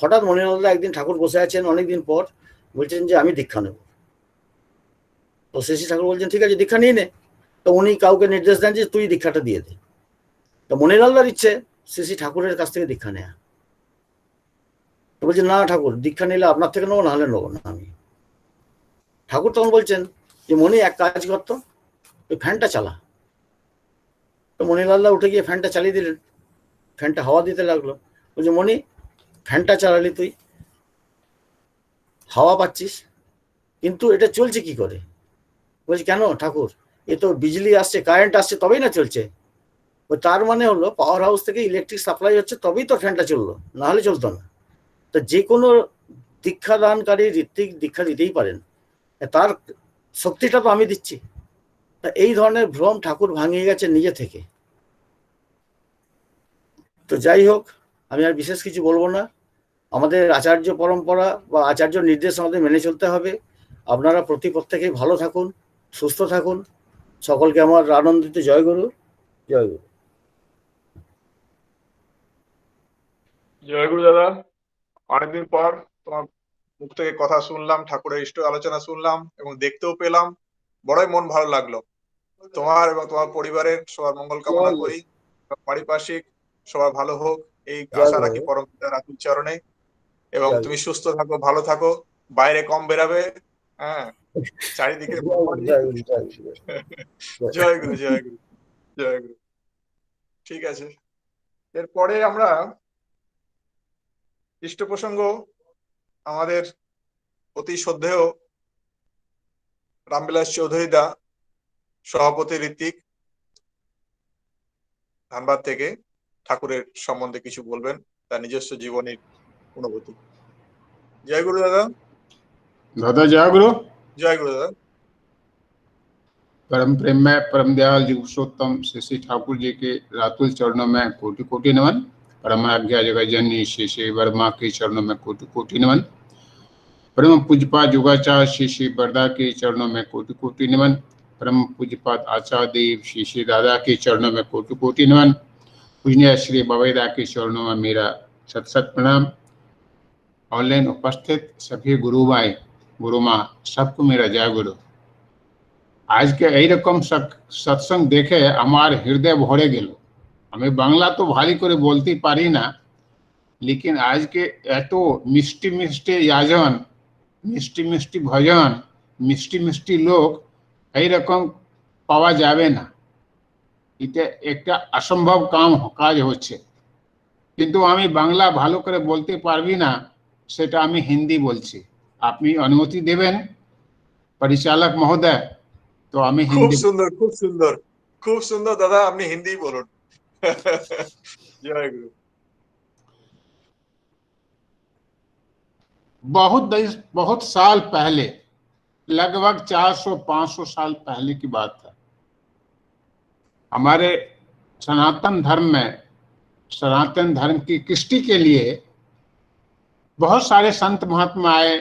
S15: হঠাৎ মণিলালদা একদিন ঠাকুর বসে আছেন অনেকদিন পর, বলছেন যে আমি দীক্ষা নেব। তো শ্রী শ্রী ঠাকুর বলছেন ঠিক আছে দীক্ষা নিয়ে নে। তো উনি কাউকে নির্দেশ দেন যে তুই দীক্ষাটা দিয়ে দে। তো মণিলালদার ইচ্ছে শ্রী শ্রী ঠাকুরের কাছ থেকে দীক্ষা নেয়া। তো বলছেন না ঠাকুর, দীক্ষা নিলে আপনার থেকে নেবো, নাহলে নেবো না আমি। ঠাকুর তখন বলছেন যে মণি এক কাজ করতো, ওই ফ্যানটা চালা। তো মণিলালদা উঠে গিয়ে ফ্যানটা চালিয়ে দিলেন। ফ্যানটা হাওয়া দিতে লাগলো। বলছে মণি, ফ্যানটা চালালি তুই, হাওয়া পাচ্ছিস, কিন্তু এটা চলছে কি করে? বলছি কেন ঠাকুর, এ তো বিজলি আসছে, কারেন্ট আসছে, তবেই না চলছে। তার মানে হলো পাওয়ার হাউস থেকে ইলেকট্রিক সাপ্লাই হচ্ছে, তবেই তো ফ্যানটা চললো, না হলে চলতো না। তো যে কোনো দীক্ষা দানকারী ঋত্বিক দীক্ষা দিতেই পারেন, তার শক্তিটা তো আমি দিচ্ছি। তা এই ধরনের ভ্রম ঠাকুর ভাঙিয়ে গেছে নিজে থেকে। তো যাই হোক, আমি আর বিশেষ কিছু বলবো না। আমাদের আচার্য পরম্পরা বা আচার্য নির্দেশ আমাদের মেনে চলতে হবে। আপনারা প্রত্যেকেই ভালো থাকুন, সুস্থ থাকুন। সকলকে আমার আনন্দিত জয়গুরু। জয়গুরু।
S1: জয়গুরু দাদা, অনেকদিন পর তোমার মুখ থেকে কথা শুনলাম, ঠাকুরের ইষ্ট আলোচনা শুনলাম এবং দেখতেও পেলাম, বড়ই মন ভালো লাগলো। তোমার এবং তোমার পরিবারের সবার মঙ্গল কামনা করি, পারিপার্শ্বিক সবার ভালো হোক এই আশা রাখি পরম পিতার আতুল চরণে। এবং তুমি সুস্থ থাকো, ভালো থাকো, বাইরে কম বেরাবে, হ্যাঁ, চারিদিকে জয় গুরু জয় গুরু জয় গুরু। ঠিক আছে, এরপরে আমরা ইষ্ট প্রসঙ্গ আমাদের অতি শ্রদ্ধেয় রামবিলাস চৌধুরী দা, সভাপতি ঋত্বিক, ধানবাদ থেকে ঠাকুরের সম্বন্ধে কিছু বলবেন, তার নিজস্ব জীবনের অনুভূতি। জয় গুরু দাদা।
S16: दादा जय गुरु।
S1: जय गुरु दादा।
S16: परम प्रेम में परम दयाल जी पुरुषोत्तम श्री ठाकुर जी के रातुल चरणों में कोटि कोटि नमन। परम आज्ञा जगत जननी श्री वर्मा के चरणों में कोटि कोटि नमन। परम पूज्यपाद युगाचार्य श्री बरदा के चरणों में कोटि कोटि नमन। परम पूज्यपाद आचार्य देव श्री दादा के चरणों में कोटि कोटि नमन। पूजनीय श्री बवेदा के चरणों में मेरा सत सत प्रणाम। ऑनलाइन उपस्थित सभी गुरु भाई गुरु माँ सबको मेरा जय गुरु। आज के এই রকম সৎসঙ্গ দেখে আমার হৃদয় ভরে গেল। আমি বাংলা তো ভালো করে বলতে পারি না, लेकिन आज के এত মিষ্টি মিষ্টি याजन, মিষ্টি মিষ্টি ভজন, মিষ্টি মিষ্টি লোক এই রকম পাওয়া যাবে না। এটা একটা অসম্ভব কাজ হচ্ছে। কিন্তু আমি বাংলা ভালো করে বলতে পারবি না, সেটা আমি হিন্দি বলছি। আপনি অনুমতি দেবেন পরিচালক মহোদয়? তো আমি
S1: খুব সুন্দর খুব সুন্দর খুব সুন্দর দাদা, আপনি হিন্দি বলুন। জয় গুরু।
S16: बहुत साल पहले, लगभग 400-500 साल पहले की बात है, हमारे सनातन धर्म में, सनातन धर्म की कृष्टि के लिए बहुत सारे संत महात्मा आए।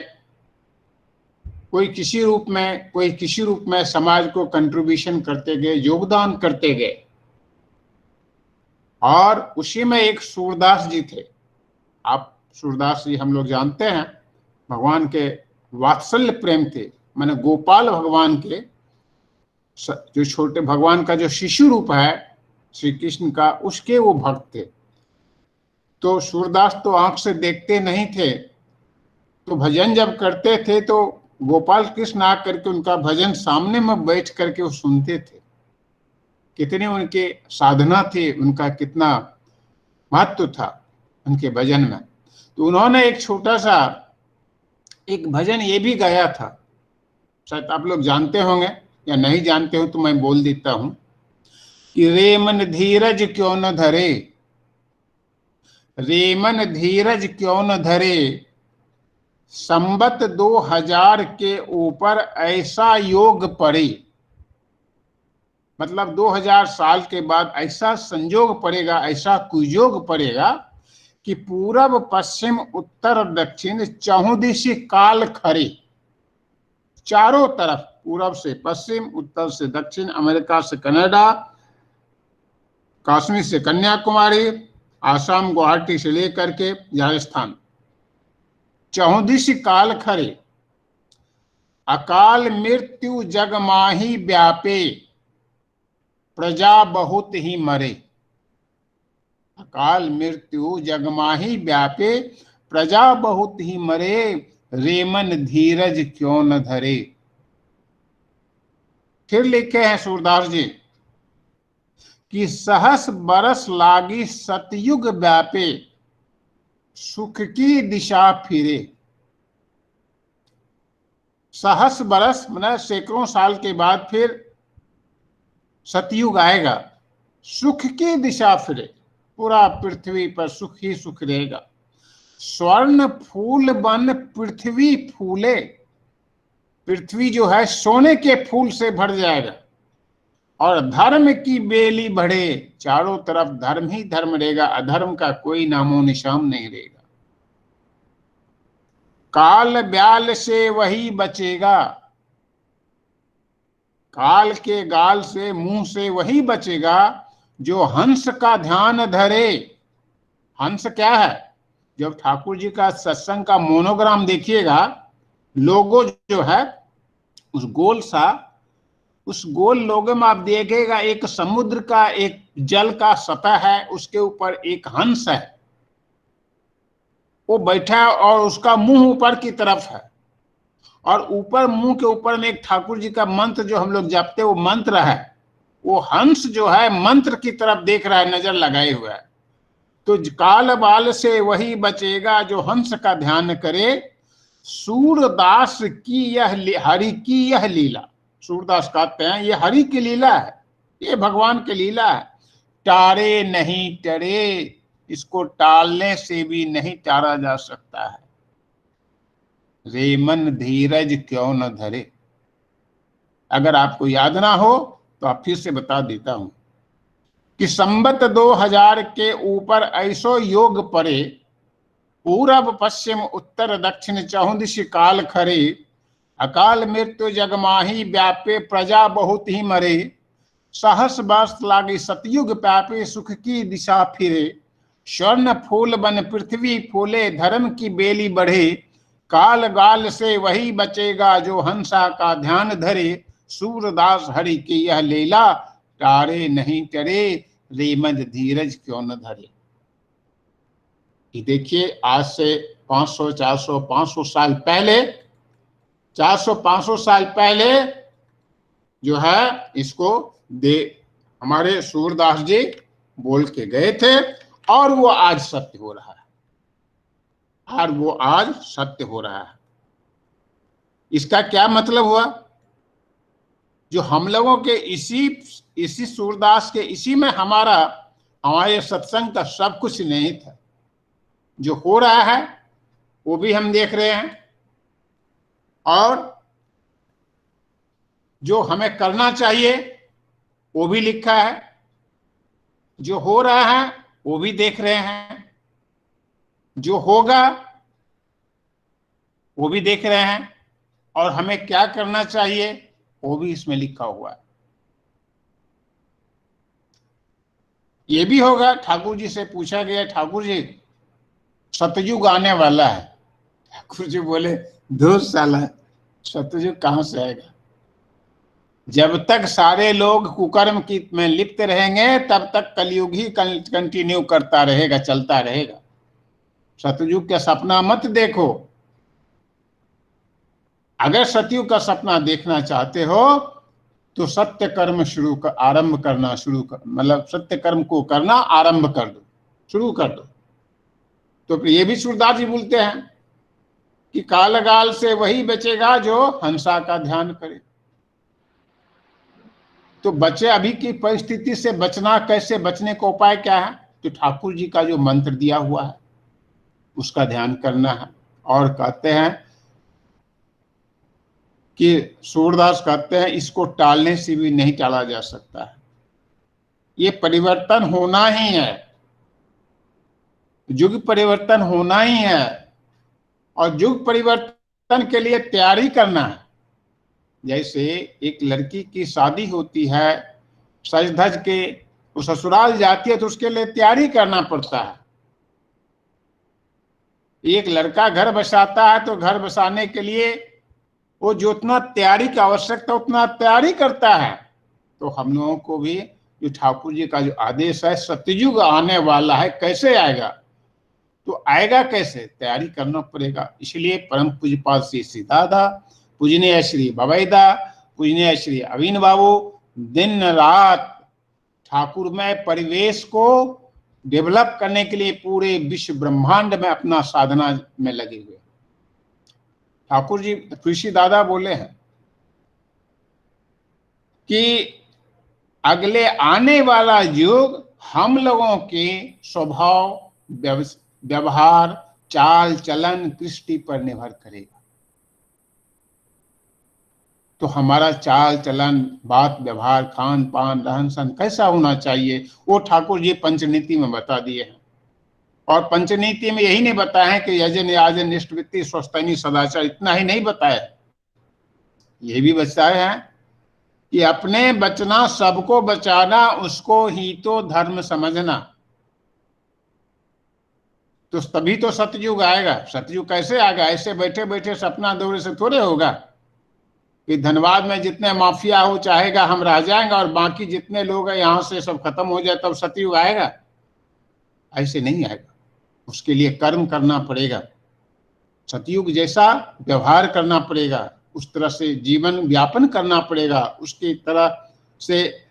S16: कोई किसी रूप में समाज को कंट्रीब्यूशन करते गए, योगदान करते गए। और उसी में एक सूरदास जी थे। आप सूरदास जी हम लोग जानते हैं, भगवान के वात्सल्य प्रेम थे, माने गोपाल भगवान के जो छोटे भगवान का जो शिशु रूप है श्री कृष्ण का, उसके वो भक्त थे। तो सूरदास तो आंख से देखते नहीं थे, तो भजन जब करते थे तो गोपाल कृष्ण आकर के उनका भजन सामने में बैठ करके वो सुनते थे। कितने उनके साधना थी, उनका कितना महत्व था उनके भजन में। तो उन्होंने एक छोटा सा एक भजन ये भी गाया था, शायद आप लोग जानते होंगे या नहीं जानते हो तो मैं बोल देता हूं कि रे मन धीरज क्यों न धरे, रे मन धीरज क्यों न धरे, संबत 2000 के ऊपर ऐसा योग पड़े। मतलब 2000 साल के बाद ऐसा संयोग पड़ेगा, ऐसा कुयोग पड़ेगा कि पूरब पश्चिम उत्तर दक्षिण चहुं दिशि काल खरे। चारों तरफ, पूरब से पश्चिम, उत्तर से दक्षिण, अमेरिका से कनाडा, कश्मीर से कन्याकुमारी, आसाम गुवाहाटी से लेकर के राजस्थान, चहुं दिशि काल खरे। अकाल मृत्यु जग माही व्यापे, प्रजा बहुत ही मरे। अकाल मृत्यु जग माही व्यापे, प्रजा बहुत ही मरे, रेमन धीरज क्यों न धरे। फिर लिखे हैं सूरदास जी कि सहस बरस लागी सतयुग व्यापे, सुख की दिशा फिरे। सहस्र बरस मतलब सैकड़ों साल के बाद फिर सतयुग आएगा, सुख की दिशा फिरे, पूरा पृथ्वी पर सुख ही सुख रहेगा। स्वर्ण फूल बन पृथ्वी फूले, पृथ्वी जो है सोने के फूल से भर जाएगा। और धर्म की बेली बढ़े, चारों तरफ धर्म ही धर्म रहेगा, अधर्म का कोई नामो निशान नहीं रहेगा। काल ब्याल से वही बचेगा, काल के गाल से मुंह से वही बचेगा जो हंस का ध्यान धरे। हंस क्या है? जब ठाकुर जी का सत्संग का मोनोग्राम देखिएगा, लोगो जो है उस गोल लोगो में आप देखिएगा एक समुद्र का एक जल का सतह है, उसके ऊपर एक हंस है, वो बैठा है और उसका मुंह ऊपर की तरफ है, और ऊपर मुंह के ऊपर में एक ठाकुर जी का मंत्र जो हम लोग जपते वो मंत्र है। वो हंस जो है मंत्र की तरफ देख रहा है, नजर लगाए हुआ है। तो काल बाल से वही बचेगा जो हंस का ध्यान करे। सूरदास की यह हरि की यह लीला, सूरदास कहते हैं ये हरि की लीला है, ये भगवान की लीला है। टारे नहीं टरे, इसको टालने से भी नहीं टाला जा सकता है। रे मन धीरज क्यों न धरे। अगर आपको याद ना हो तो आप फिर से बता देता हूं कि संबत 2000 के ऊपर ऐसो योग परे, पूरब पश्चिम उत्तर दक्षिण चहुदिश काल खरे। अकाल मृत्यु जगमाही व्यापे, प्रजा बहुत ही मरे। सहस वर्ष लागे सतयुग प्यापे, सुख की दिशा फिरे। स्वर्ण फूल बन पृथ्वी फूले, धर्म की बेली बढ़े। काल गाल से वही बचेगा जो हंसा का ध्यान धरे। सूरदास हरि की यह लीला, टारे नहीं टरे, रेमद धीरज क्यों न धरे। देखिए आज से 500, 400, 500 साल पहले, 400, 500 साल पहले जो है इसको हमारे सूरदास जी बोल के गए थे, और वो आज सत्य हो रहा है, और वो आज सत्य हो रहा है। इसका क्या मतलब हुआ? जो हम लोगों के इसी सूरदास के इसी में हमारे सत्संग का सब कुछ नहीं था। जो हो रहा है वो भी हम देख रहे हैं, और जो हमें करना चाहिए वो भी लिखा है। जो हो रहा है वो भी देख रहे हैं, जो होगा वो भी देख रहे हैं, और हमें क्या करना चाहिए वो भी इसमें लिखा हुआ है। ये भी होगा, ठाकुर जी से पूछा गया, ठाकुर जी सतयुग आने वाला है। ठाकुर जी बोले 2 साल है, सतयुग कहां से आएगा? जब तक सारे लोग कुकर्म की में लिप्त रहेंगे तब तक कलयुग ही कंटिन्यू करता रहेगा, चलता रहेगा। सतयुग का सपना मत देखो। अगर सतयुग का सपना देखना चाहते हो तो सत्य कर्म आरंभ करना शुरू कर, मतलब सत्य कर्म को करना आरंभ कर दो, शुरू कर दो। तो ये भी सूरदास जी बोलते हैं कि कालगाल से वही बचेगा जो हंसा का ध्यान करे। तो बचे, अभी की परिस्थिति से बचना कैसे, बचने का उपाय क्या है? तो ठाकुर जी का जो मंत्र दिया हुआ है उसका ध्यान करना है। और कहते हैं कि सूरदास कहते हैं इसको टालने से भी नहीं टाला जा सकता है। ये परिवर्तन होना ही है, युग परिवर्तन होना ही है, और युग परिवर्तन के लिए तैयारी करना है। जैसे एक लड़की की शादी होती है, सज धज के वो ससुराल जाती है तो उसके लिए तैयारी करना पड़ता है। एक लड़का घर बसाता है तो घर बसाने के लिए वो जो उतना तैयारी की आवश्यकता उतना तैयारी करता है। तो हम लोगों को भी जो ठाकुर जी का जो आदेश है, सतयुग आने वाला है, कैसे आएगा? तो आएगा कैसे? तैयारी करना पड़ेगा। इसलिए परम पूज्यपाद श्री दादा, पूजनीय श्री बबैदा, पूजनीय श्री अवीन बाबू दिन रात ठाकुरमय परिवेश को डेवलप करने के लिए पूरे विश्व ब्रह्मांड में अपना साधना में लगे हुए। ठाकुर जी कृषि दादा बोले हैं कि अगले आने वाला युग हम लोगों के स्वभाव, व्यवहार, चाल चलन, कृष्टि पर निर्भर करेगा। तो हमारा चाल चलन, बात व्यवहार, खान पान, रहन सहन कैसा होना चाहिए, वो ठाकुर जी पंचनीति में बता दिए हैं। और पंचनीति में यही नहीं बताया है कि यजन याजन इष्टवृत्ति स्वस्थानी सदाचार, इतना ही नहीं बताया, ये भी बताया है कि अपने बचना सबको बचाना, उसको ही तो धर्म समझना। तो तभी तो सतयुग आएगा। सतयुग कैसे आएगा? ऐसे बैठे बैठे सपना दौरे से थोड़े होगा कि धनबाद में जितने माफिया हो चाहेगा हम रह जाएंगे और बाकी जितने लोग हैं यहाँ से सब खत्म हो जाए तब सतयुग आएगा। ऐसे नहीं आएगा। उसके लिए कर्म करना पड़ेगा, सतयुग जैसा व्यवहार करना पड़ेगा, उस तरह से जीवन व्यापन करना पड़ेगा, उसकी तरह से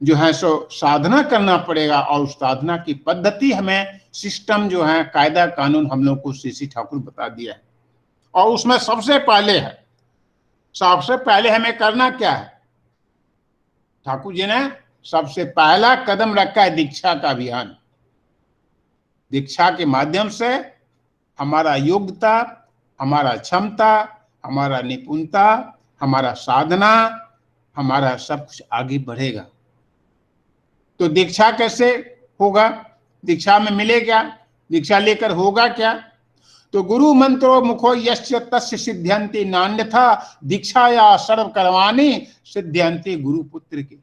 S16: जो है सो साधना करना पड़ेगा। और उस साधना की पद्धति हमें, सिस्टम जो है, कायदा कानून हम लोग को श्री ठाकुर बता दिया है। और उसमें सबसे पहले हमें करना क्या है? ठाकुर जी ने सबसे पहला कदम रखा है दीक्षा का अभियान। दीक्षा के माध्यम से हमारा योग्यता, हमारा क्षमता, हमारा निपुणता, हमारा साधना, हमारा सब कुछ आगे बढ़ेगा। तो दीक्षा कैसे होगा? दीक्षा में मिले क्या? दीक्षा लेकर होगा क्या? तो गुरु मंत्रो मुखो यस्य तस्य सिद्ध्यंति नान्यथा दीक्षाया सर्व कर्माणि सिद्ध्यंति गुरु पुत्र के।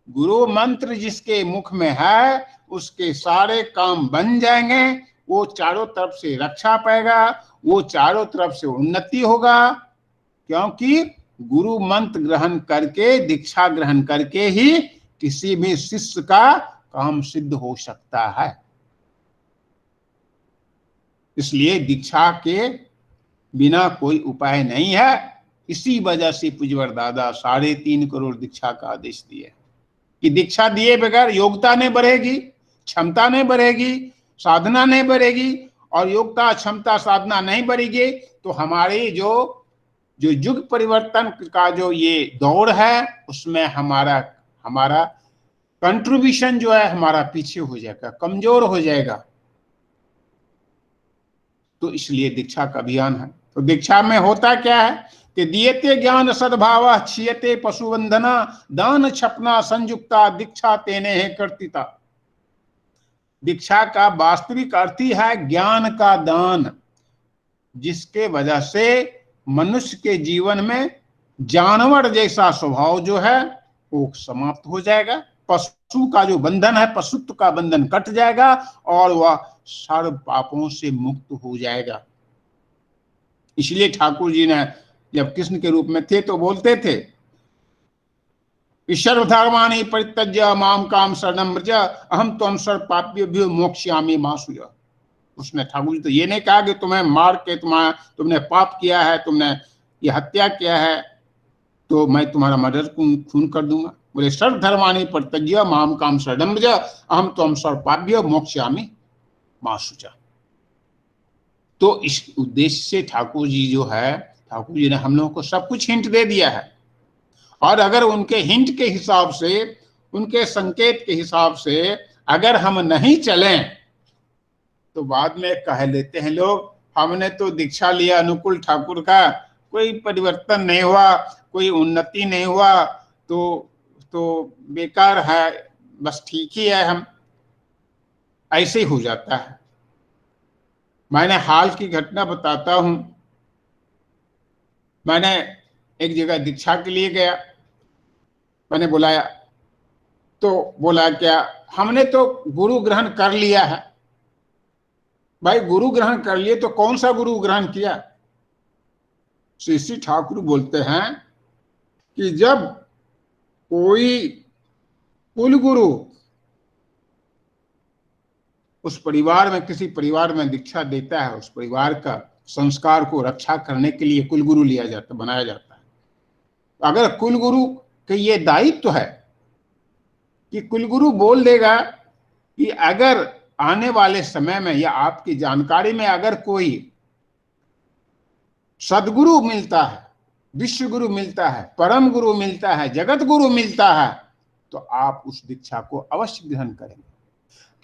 S16: गुरु मंत्र जिसके मुख में है उसके सारे काम बन जाएंगे। वो चारों तरफ से रक्षा पाएगा, वो चारों तरफ से उन्नति होगा, क्योंकि गुरु मंत्र ग्रहण करके, दीक्षा ग्रहण करके ही किसी भी शिष्य का काम सिद्ध हो सकता है। इसलिए दीक्षा के बिना कोई उपाय नहीं है। इसी वजह से पूज्यवर दादा 3.5 करोड़ दीक्षा का आदेश दिए कि दीक्षा दिए बगैर योग्यता नहीं बढ़ेगी, क्षमता नहीं बढ़ेगी, साधना नहीं बढ़ेगी। और योग्यता, क्षमता, साधना नहीं बढ़ेगी तो हमारी जो युग परिवर्तन का जो ये दौर है उसमें हमारा कंट्रीब्यूशन जो है हमारा पीछे हो जाएगा, कमजोर हो जाएगा। तो इसलिए दीक्षा का अभियान है। तो दीक्षा में होता क्या है कि दियते ज्ञान सद्भाव क्षीयते पशुबंधना दान छपना संयुक्ता दीक्षा तेने है कर्तिता। दीक्षा का वास्तविक अर्थ ही है ज्ञान का दान, जिसके वजह से मनुष्य के जीवन में जानवर जैसा स्वभाव जो है वो समाप्त हो जाएगा। पशु का जो बंधन है, पशुत्व का बंधन कट जाएगा और वह सर्व पापों से मुक्त हो जाएगा। इसलिए ठाकुर जी ने जब कृष्ण के रूप में थे तो बोलते थे सर्वधर्माणि परित्यज्य माम काम शरणं व्रज अहम त्वं सर्व पापेभ्यो मोक्ष्यामि मा शुचः। उसने ठाकुर जी तो ये नहीं कहा कि तुम्हें मार के तुमने पाप किया है, तुमने ये हत्या किया है तो मैं तुम्हारा मर्डर खून कर दूंगा। बोले सर्वधर्माणि परित्यज्य माम काम शरणं व्रज अहम त्वं सर्व पापेभ्यो मोक्ष्यामि मा शुचः। तो इस उद्देश्य से ठाकुर जी जो है, ठाकुर जी ने हम लोगों को सब कुछ हिंट दे दिया है। और अगर उनके हिंट के हिसाब से, उनके संकेत के हिसाब से अगर हम नहीं चलें तो बाद में कह लेते हैं लोग हमने तो दीक्षा लिया अनुकूल ठाकुर का, कोई परिवर्तन नहीं हुआ, कोई उन्नति नहीं हुआ, तो बेकार है, बस ठीक ही है। हम ऐसे ही हो जाता है। मैंने हाल की घटना बताता हूं। मैंने एक जगह दीक्षा के लिए गया, मैंने बुलाया तो बोला क्या हमने तो गुरु ग्रहण कर लिया है। भाई गुरु ग्रहण कर लिए तो कौन सा गुरु ग्रहण किया? श्री ठाकुर बोलते हैं कि जब कोई कुल गुरु उस परिवार में, किसी परिवार में दीक्षा देता है, उस परिवार का संस्कार को रक्षा करने के लिए कुलगुरु लिया जाता, बनाया जाता है। अगर कुलगुरु का ये दायित्व है कि कुलगुरु बोल देगा कि अगर आने वाले समय में या आपकी जानकारी में अगर कोई सदगुरु मिलता है, विश्व गुरु मिलता है, परम गुरु मिलता है, जगत गुरु मिलता है, तो आप उस दीक्षा को अवश्य ग्रहण करेंगे।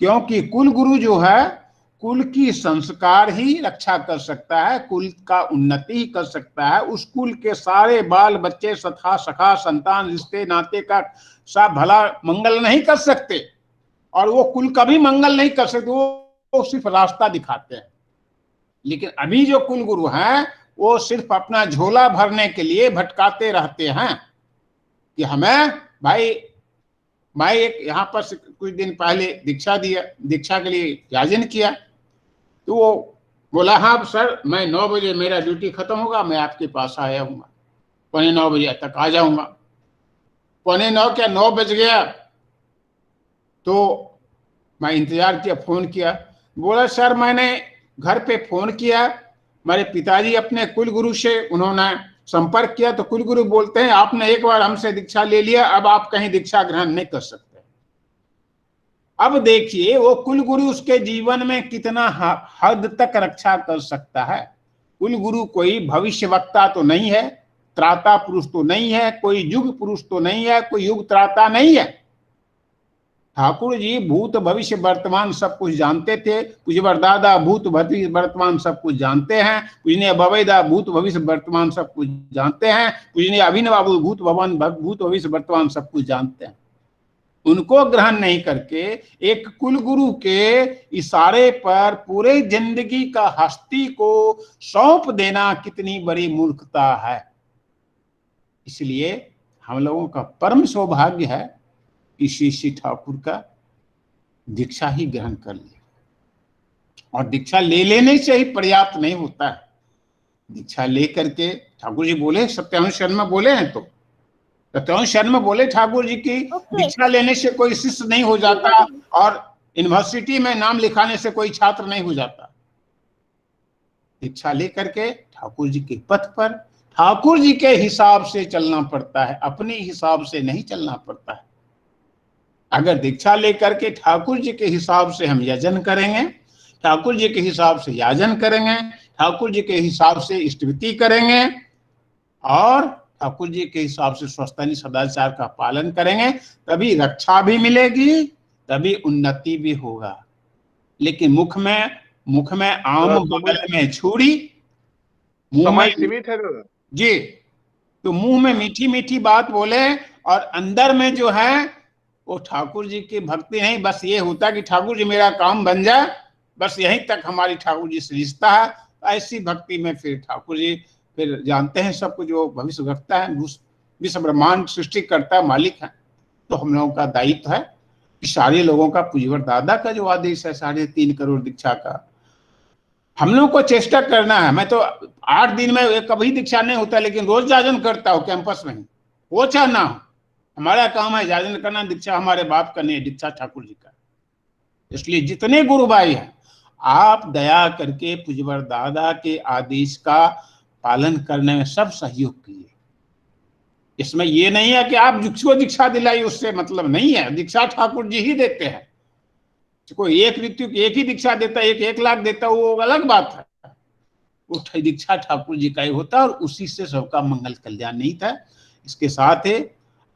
S16: क्योंकि कुल गुरु जो है, कुल की संस्कार ही रक्षा कर सकता है, कुल का उन्नति ही कर सकता है। उस कुल के सारे बाल बच्चे, सखा सखा संतान, रिश्ते नाते का सब भला मंगल नहीं कर सकते, और वो कुल का भी मंगल नहीं कर सकते, वो सिर्फ रास्ता दिखाते हैं। लेकिन अभी जो कुल गुरु हैं वो सिर्फ अपना झोला भरने के लिए भटकाते रहते हैं कि हमें भाई, मैं एक यहाँ पर कुछ दिन पहले दीक्षा दिया, दीक्षा के लिए याजन किया, तो वो बोला हाँ सर मैं 9 बजे मेरा ड्यूटी खत्म होगा, मैं आपके पास आया हूँ, 9:15 बजे तक आ जाऊंगा। 9:15 क्या 9 बज गया, तो मैं इंतजार किया, फोन किया, बोला सर मैंने घर पे फोन किया, मेरे पिताजी अपने कुल गुरु से उन्होंने संपर्क किया, तो कुल गुरु बोलते हैं आपने एक बार हमसे दीक्षा ले लिया, अब आप कहीं दीक्षा ग्रहण नहीं कर सकते। अब देखिए वो कुल गुरु उसके जीवन में कितना हद तक रक्षा कर सकता है। कुल गुरु कोई भविष्य वक्ता तो नहीं है, त्राता पुरुष तो नहीं है, कोई युग पुरुष तो नहीं है, कोई युग त्राता नहीं है। ठाकुर जी भूत भविष्य वर्तमान सब कुछ जानते थे। पूज्यवर दादा भूत भविष्य वर्तमान सब कुछ जानते हैं। पूजनीय बबैदा भूत भविष्य वर्तमान सब कुछ जानते हैं। पूजनीय अभिनव बाबू भूत भविष्य वर्तमान सब कुछ जानते हैं। उनको ग्रहण नहीं करके एक कुल गुरु के इशारे पर पूरे जिंदगी का हस्ती को सौंप देना कितनी बड़ी मूर्खता है। इसलिए हम लोगों का परम सौभाग्य है कि श्री ठाकुर का दीक्षा ही ग्रहण कर ले। और दीक्षा ले लेने से ही पर्याप्त नहीं होता है। दीक्षा ले करके ठाकुर जी बोले, सत्यानंद शर्मा बोले हैं, तो सत्यानंद शर्मा बोले ठाकुर जी की दीक्षा लेने से कोई शिष्य नहीं हो जाता और यूनिवर्सिटी में नाम लिखाने से कोई छात्र नहीं हो जाता। दीक्षा लेकर के ठाकुर जी के पथ पर ठाकुर जी के हिसाब से चलना पड़ता है, अपने हिसाब से नहीं चलना पड़ता है। अगर दीक्षा लेकर के ठाकुर जी के हिसाब से हम यजन करेंगे, ठाकुर जी के हिसाब से याजन करेंगे, ठाकुर जी के हिसाब से स्तुति करेंगे और ठाकुर जी के हिसाब से स्वस्थानी सदाचार का पालन करेंगे, तभी रक्षा भी मिलेगी, तभी उन्नति भी होगा। लेकिन मुख में आम, बगल में छुरी, मुंह में
S1: सीमित है
S16: जी, तो मुंह में मीठी मीठी बात बोले और अंदर में जो है वो ठाकुर जी की भक्ति नहीं। बस ये होता कि ठाकुर जी मेरा काम बन जाए, बस यहीं तक हमारी ठाकुर जी से रिश्ता है। ऐसी भक्ति में फिर ठाकुर जी फिर जानते हैं सब कुछ, जो भविष्य वक्ता है, विश्व ब्रह्मांड सृष्टि करता मालिक है। तो हम लोगों का दायित्व है कि सारे लोगों का पूज्यवर दादा का जो आदेश है 3.5 करोड़ दीक्षा का, हम लोगों को चेष्टा करना है। मैं तो 8 दिन में कभी दीक्षा नहीं होता, लेकिन रोज याजन करता हूँ कैंपस में, वो चाहे ना हो, हमारा काम है याजन करना। दीक्षा हमारे बाप का नहीं, दीक्षा ठाकुर जी का। इसलिए जितने गुरु भाई हैं, आप दया करके पूज्यवर दादा के आदेश का पालन करने में सब सहयोग कीजिए। इसमें ये नहीं है कि आप जिसको दीक्षा दिलाई उससे मतलब नहीं है, दीक्षा ठाकुर जी ही देते हैं। कोई एक ऋतु की एक ही दीक्षा देता है, 1 लाख देता है, वो अलग बात है। वो दीक्षा ठाकुर जी का ही होता है और उसी से सबका मंगल कल्याण नहीं था। इसके साथ ही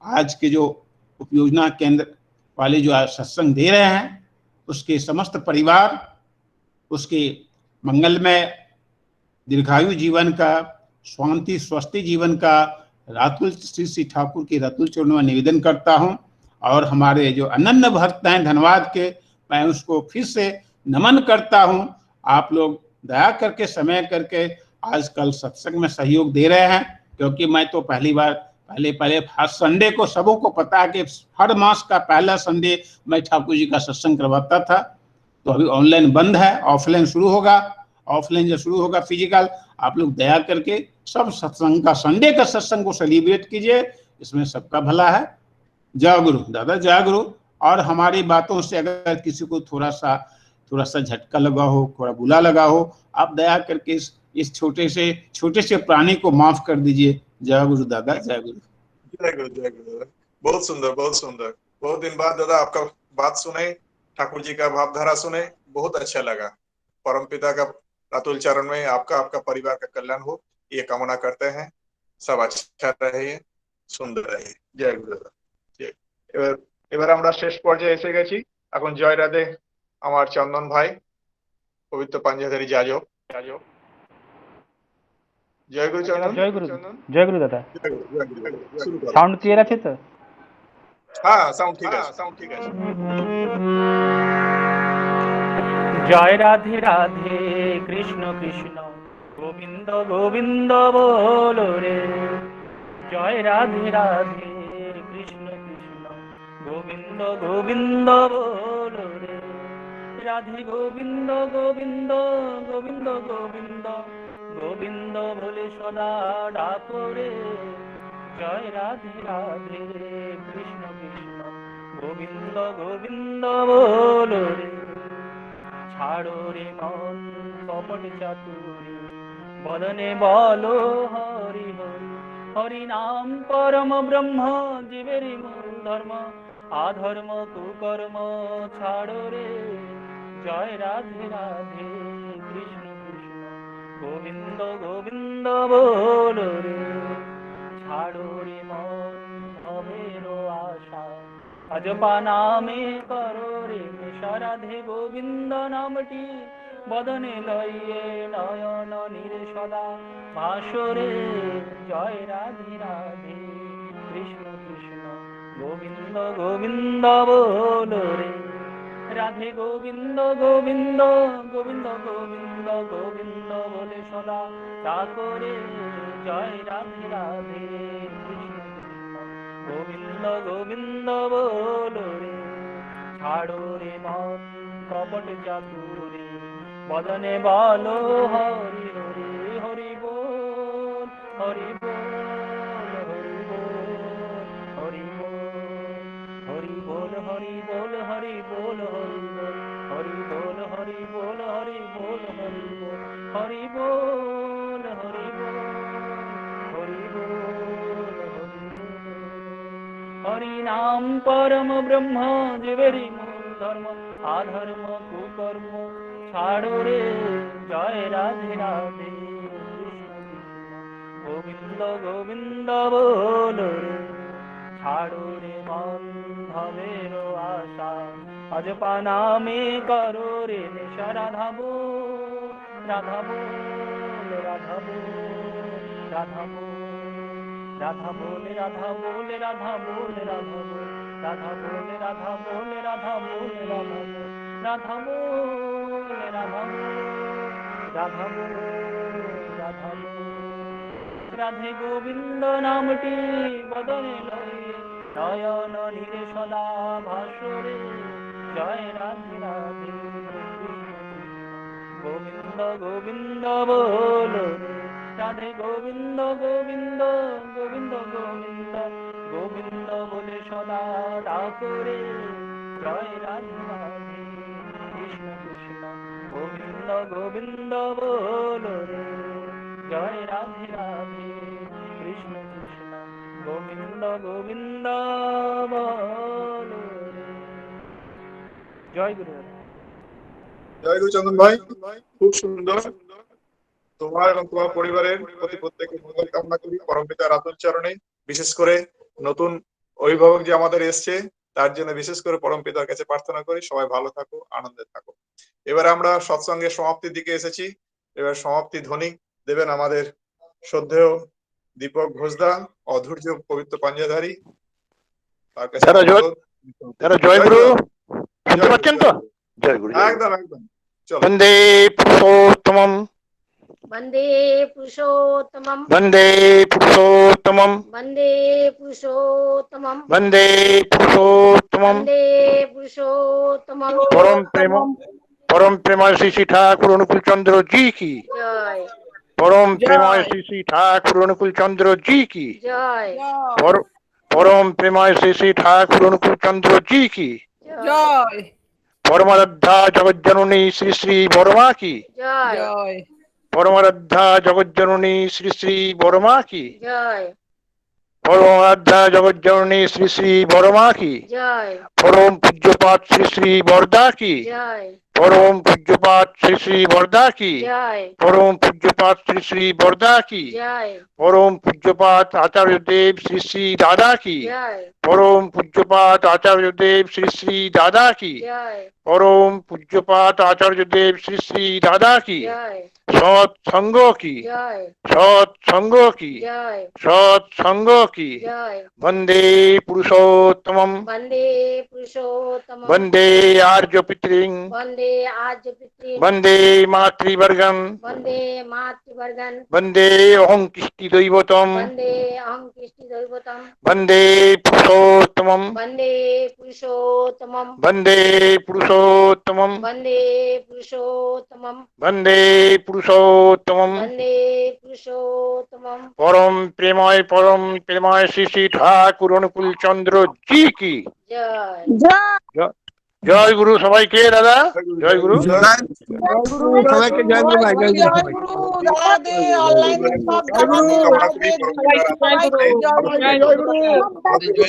S16: आज के जो उपयोजना केंद्र वाले जो आज सत्संग दे रहे हैं, उसके समस्त परिवार, उसके मंगलमय दीर्घायु जीवन का, शांति स्वस्ति जीवन का रातुल श्री ठाकुर के रातुल चरणों में निवेदन करता हूं। और हमारे जो अनन्य भक्त हैं धन्यवाद के, मैं उसको फिर से नमन करता हूं। आप लोग दया करके समय करके आजकल सत्संग में सहयोग दे रहे हैं, क्योंकि मैं तो पहले हर संडे को सबों को पता है कि हर मास का पहला संडे मैं ठाकुर जी का सत्संग करवाता था। तो अभी ऑनलाइन बंद है, ऑफलाइन शुरू होगा। ऑफलाइन जब शुरू होगा फिजिकल, आप लोग दया करके सब सत्संग का, संडे का सत्संग को सेलिब्रेट कीजिए, इसमें सबका भला है। जय गुरु दादा, जय गुरु। और हमारी बातों से अगर किसी को थोड़ा सा झटका लगा हो, थोड़ा बुरा लगा हो, आप दया करके इस छोटे से प्राणी को माफ कर दीजिए। जय गुरु दादा, जय गुरु।
S1: जय गुरु, जय गुरु। बहुत सुंदर, बहुत सुंदर। बहुत दिन बाद दादा आपका बात सुने, ठाकुर जी का भावधारा सुने, बहुत अच्छा लगा। परमपिता का रातुल चरण में आपका परिवार का कल्याण हो, ये कामना करते हैं। सब अच्छा रहिए, সুন্দর रहिए। জয় গুরুদেব। এবার এবার আমরা শেষ পর্যায়ে এসে গেছি। এখন জয় রাধে আমার চন্দন ভাই, পবিত্র পাঞ্জাধারী যাজক। জয় গুরু চন্দন।
S11: জয় গুরু, জয় গুরু দাদা।
S1: শুরু করো।
S11: সাউন্ড ক্লিয়ার আছে তো?
S1: হ্যাঁ, সাউন্ড ঠিক আছে।
S11: জয় রাধে রাধে কৃষ্ণ কৃষ্ণ গোবিন্দ গোবিন্দ বলো রে। জয় রাধে রাধে কৃষ্ণ কৃষ্ণ গোবিন্দ গোবিন্দ বলো রে। রাধে গোবিন্দ গোবিন্দ গোবিন্দ গোবিন্দ গোবিন্দ বলে সদা ডাকো রে। জয় রাধে রাধে কৃষ্ণ কৃষ্ণ গোবিন্দ গোবিন্দ বলো রে। ছাড়ো রে মন কপট চাতুরি, বদনে বলো হরি হরি। হরি নাম পরম ব্রহ্ম, জীবের মূল ধর্ম। আধর্ম কুকর্ম ছাড়ো রে। জয় রাধে রাধে কৃষ্ণ কৃষ্ণ গোবিন্দ গোবিন্দ বলো রে। ছাড়ো রে মন ভবের আশা, अजपा नामे करो रे निशा। राधे गोविंद नामटी बदने लइए नयन नीरे सदा भासो रे। जय राधे राधे कृष्ण कृष्ण गोविंद गोविंद बोलो रे। राधे गोविंद गोविंद गोविंद गोविंद गोविंद बोले सदा डाको रे। जय राधे राधे कृष्ण गोविंद गोविंद बोलो रे। ছাড়ো রে মন কপট চাতুরি, বদনে বলো হরি হরি। হরি বল হরি বল হরি বল হরি বল হরি বল হরি বল হরি বল হরি বল হরি বল হরি বল হরি বল হরি বল হরি বল হরি বল হরি বল। हरि नाम परम ब्रह्म, जीवेरी मूल धर्म। आधर्म कुकर्म छाड़ो रे। जय राधे राधे कृष्ण कृष्ण गोविंद गोविंद बोलो रे। छाड़ो रे मन भवेर आशा, अजपा नामे करो रे निशा। राधा बोल राधा बोल राधा बोल राधा बोल राधा बोले राधा बोले राधा बोले राधा बोले राधा बोले राधा बोले राधा बोले राधा बोले राधा बोले राधा बोले राधा बोले। राधे गोविंद नामटी बदने लइए नयन नीरे सदा भासो रे। जय राधे राधे कृष्ण कृष्ण गोविंद गोविंद बोलो रे। राधे गोविंद गोविंद गोविंद गोविंद गोविंद बोले सदा डाको रे। जय राधे राधे कृष्ण कृष्ण गोविंद गोविंद बोलो रे। जय राधे राधे कृष्ण कृष्ण गोविंद गोविंद बोलो रे। जय गुरु।
S1: জয় গুরু চন্দন ভাই, খুব সুন্দর। তোমার এবং তোমার পরিবারের প্রতি প্রত্যেকের মঙ্গল কামনা করি পরমপিতা রাতুল চরণে। বিশেষ করে নতুন অভিভাবক যে আমাদের এসছে তার জন্য বিশেষ করে পরমপিতার কাছে প্রার্থনা করি সবাই ভালো থাকো, আনন্দে থাকো। এবার আমরা সৎসঙ্গের সমাপ্তির দিকে এসেছি। এবার সমাপ্তি ধ্বনি দেবেন আমাদের শ্রদ্ধেয় দীপক ঘোষদা, অধৈর্য পবিত্র পাঞ্জাধারী। তার কাছে
S17: জয় গুরু শুনতে পাচ্ছেন তো? জয় গুরু।
S1: একদম একদম। চলো।
S17: বন্দে পুরুষোত্তমম
S5: वन्दे पुरुषोत्तमम्
S17: वन्दे पुरुषोत्तमम्
S5: वन्दे पुरुषोत्तमम्
S17: वन्दे पुरुषोत्तमम्
S5: वन्दे पुरुषोत्तमम्।
S17: परम प्रेममय श्री श्री ठाकुर अनुकूल चंद्र जी की
S5: जय।
S17: परम प्रेममय श्री श्री ठाकुर अनुकूल चंद्र जी की
S5: जय।
S17: परम प्रेममय श्री श्री ठाकुर अनुकूल चंद्र जी की
S5: जय।
S17: परमाराध्या जगज्जननी श्री श्री वर्मा की
S5: जय।
S17: परमाराध्या जगज्जननी श्री श्री वर्मा की
S5: जय।
S17: परमाराध्या जगज्जननी श्री श्री वर्मा की
S5: जय।
S17: परम पूज्यपाद श्री श्री बरदा की
S5: जय।
S17: परम पूज्यपाद श्री श्री बरदा की
S5: जय
S17: परम पूज्यपाद श्री श्री बरदा की
S5: जय
S17: परम पूज्यपाद आचार्य देव श्री श्री दादा की
S5: जय
S17: परम पूज्यपाद आचार्य देव श्री श्री दादा की
S5: जय
S17: परम पूज्यपाद आचार्य देव श्री श्री दादा की
S5: जय
S17: सत्संग की
S5: जय
S17: सत्संग की
S5: जय
S17: सत्संग की
S5: जय
S17: वंदे पुरुषोत्तमम
S5: वंदे पुरुषोत्तमं
S17: वंदे आर्य पितृं
S5: वंदे आद्य पितॄन्
S17: वंदे मातृवर्गं
S5: वंदे मातृवर्गन्
S17: वंदे अहं कृष्टि दैवतम
S5: वंदे अहं कृष्णदैवतं
S17: वंदे पुरुषोत्तमम
S5: वंदे पुरुषोत्तमं
S17: वंदे पुरुषोत्तमम
S5: वंदे पुरुषोत्तमं
S17: वंदे पुरुषोत्तमम
S5: वंदे पुरुषोत्तमं
S17: परम प्रेमय श्री श्री ठाकुर अनुकूल चंद्र जी की
S5: जय
S17: ज- जय गुरु सबाई के दादा जय गुरु
S14: সবাইকে জয় গুরু ভাই, জয় গুরু সবাইকে।
S1: জয় গুরু। মঙ্গল কামনা করি পরম পিতার আতুল চরণে
S4: সবাইকে জয় গুরু।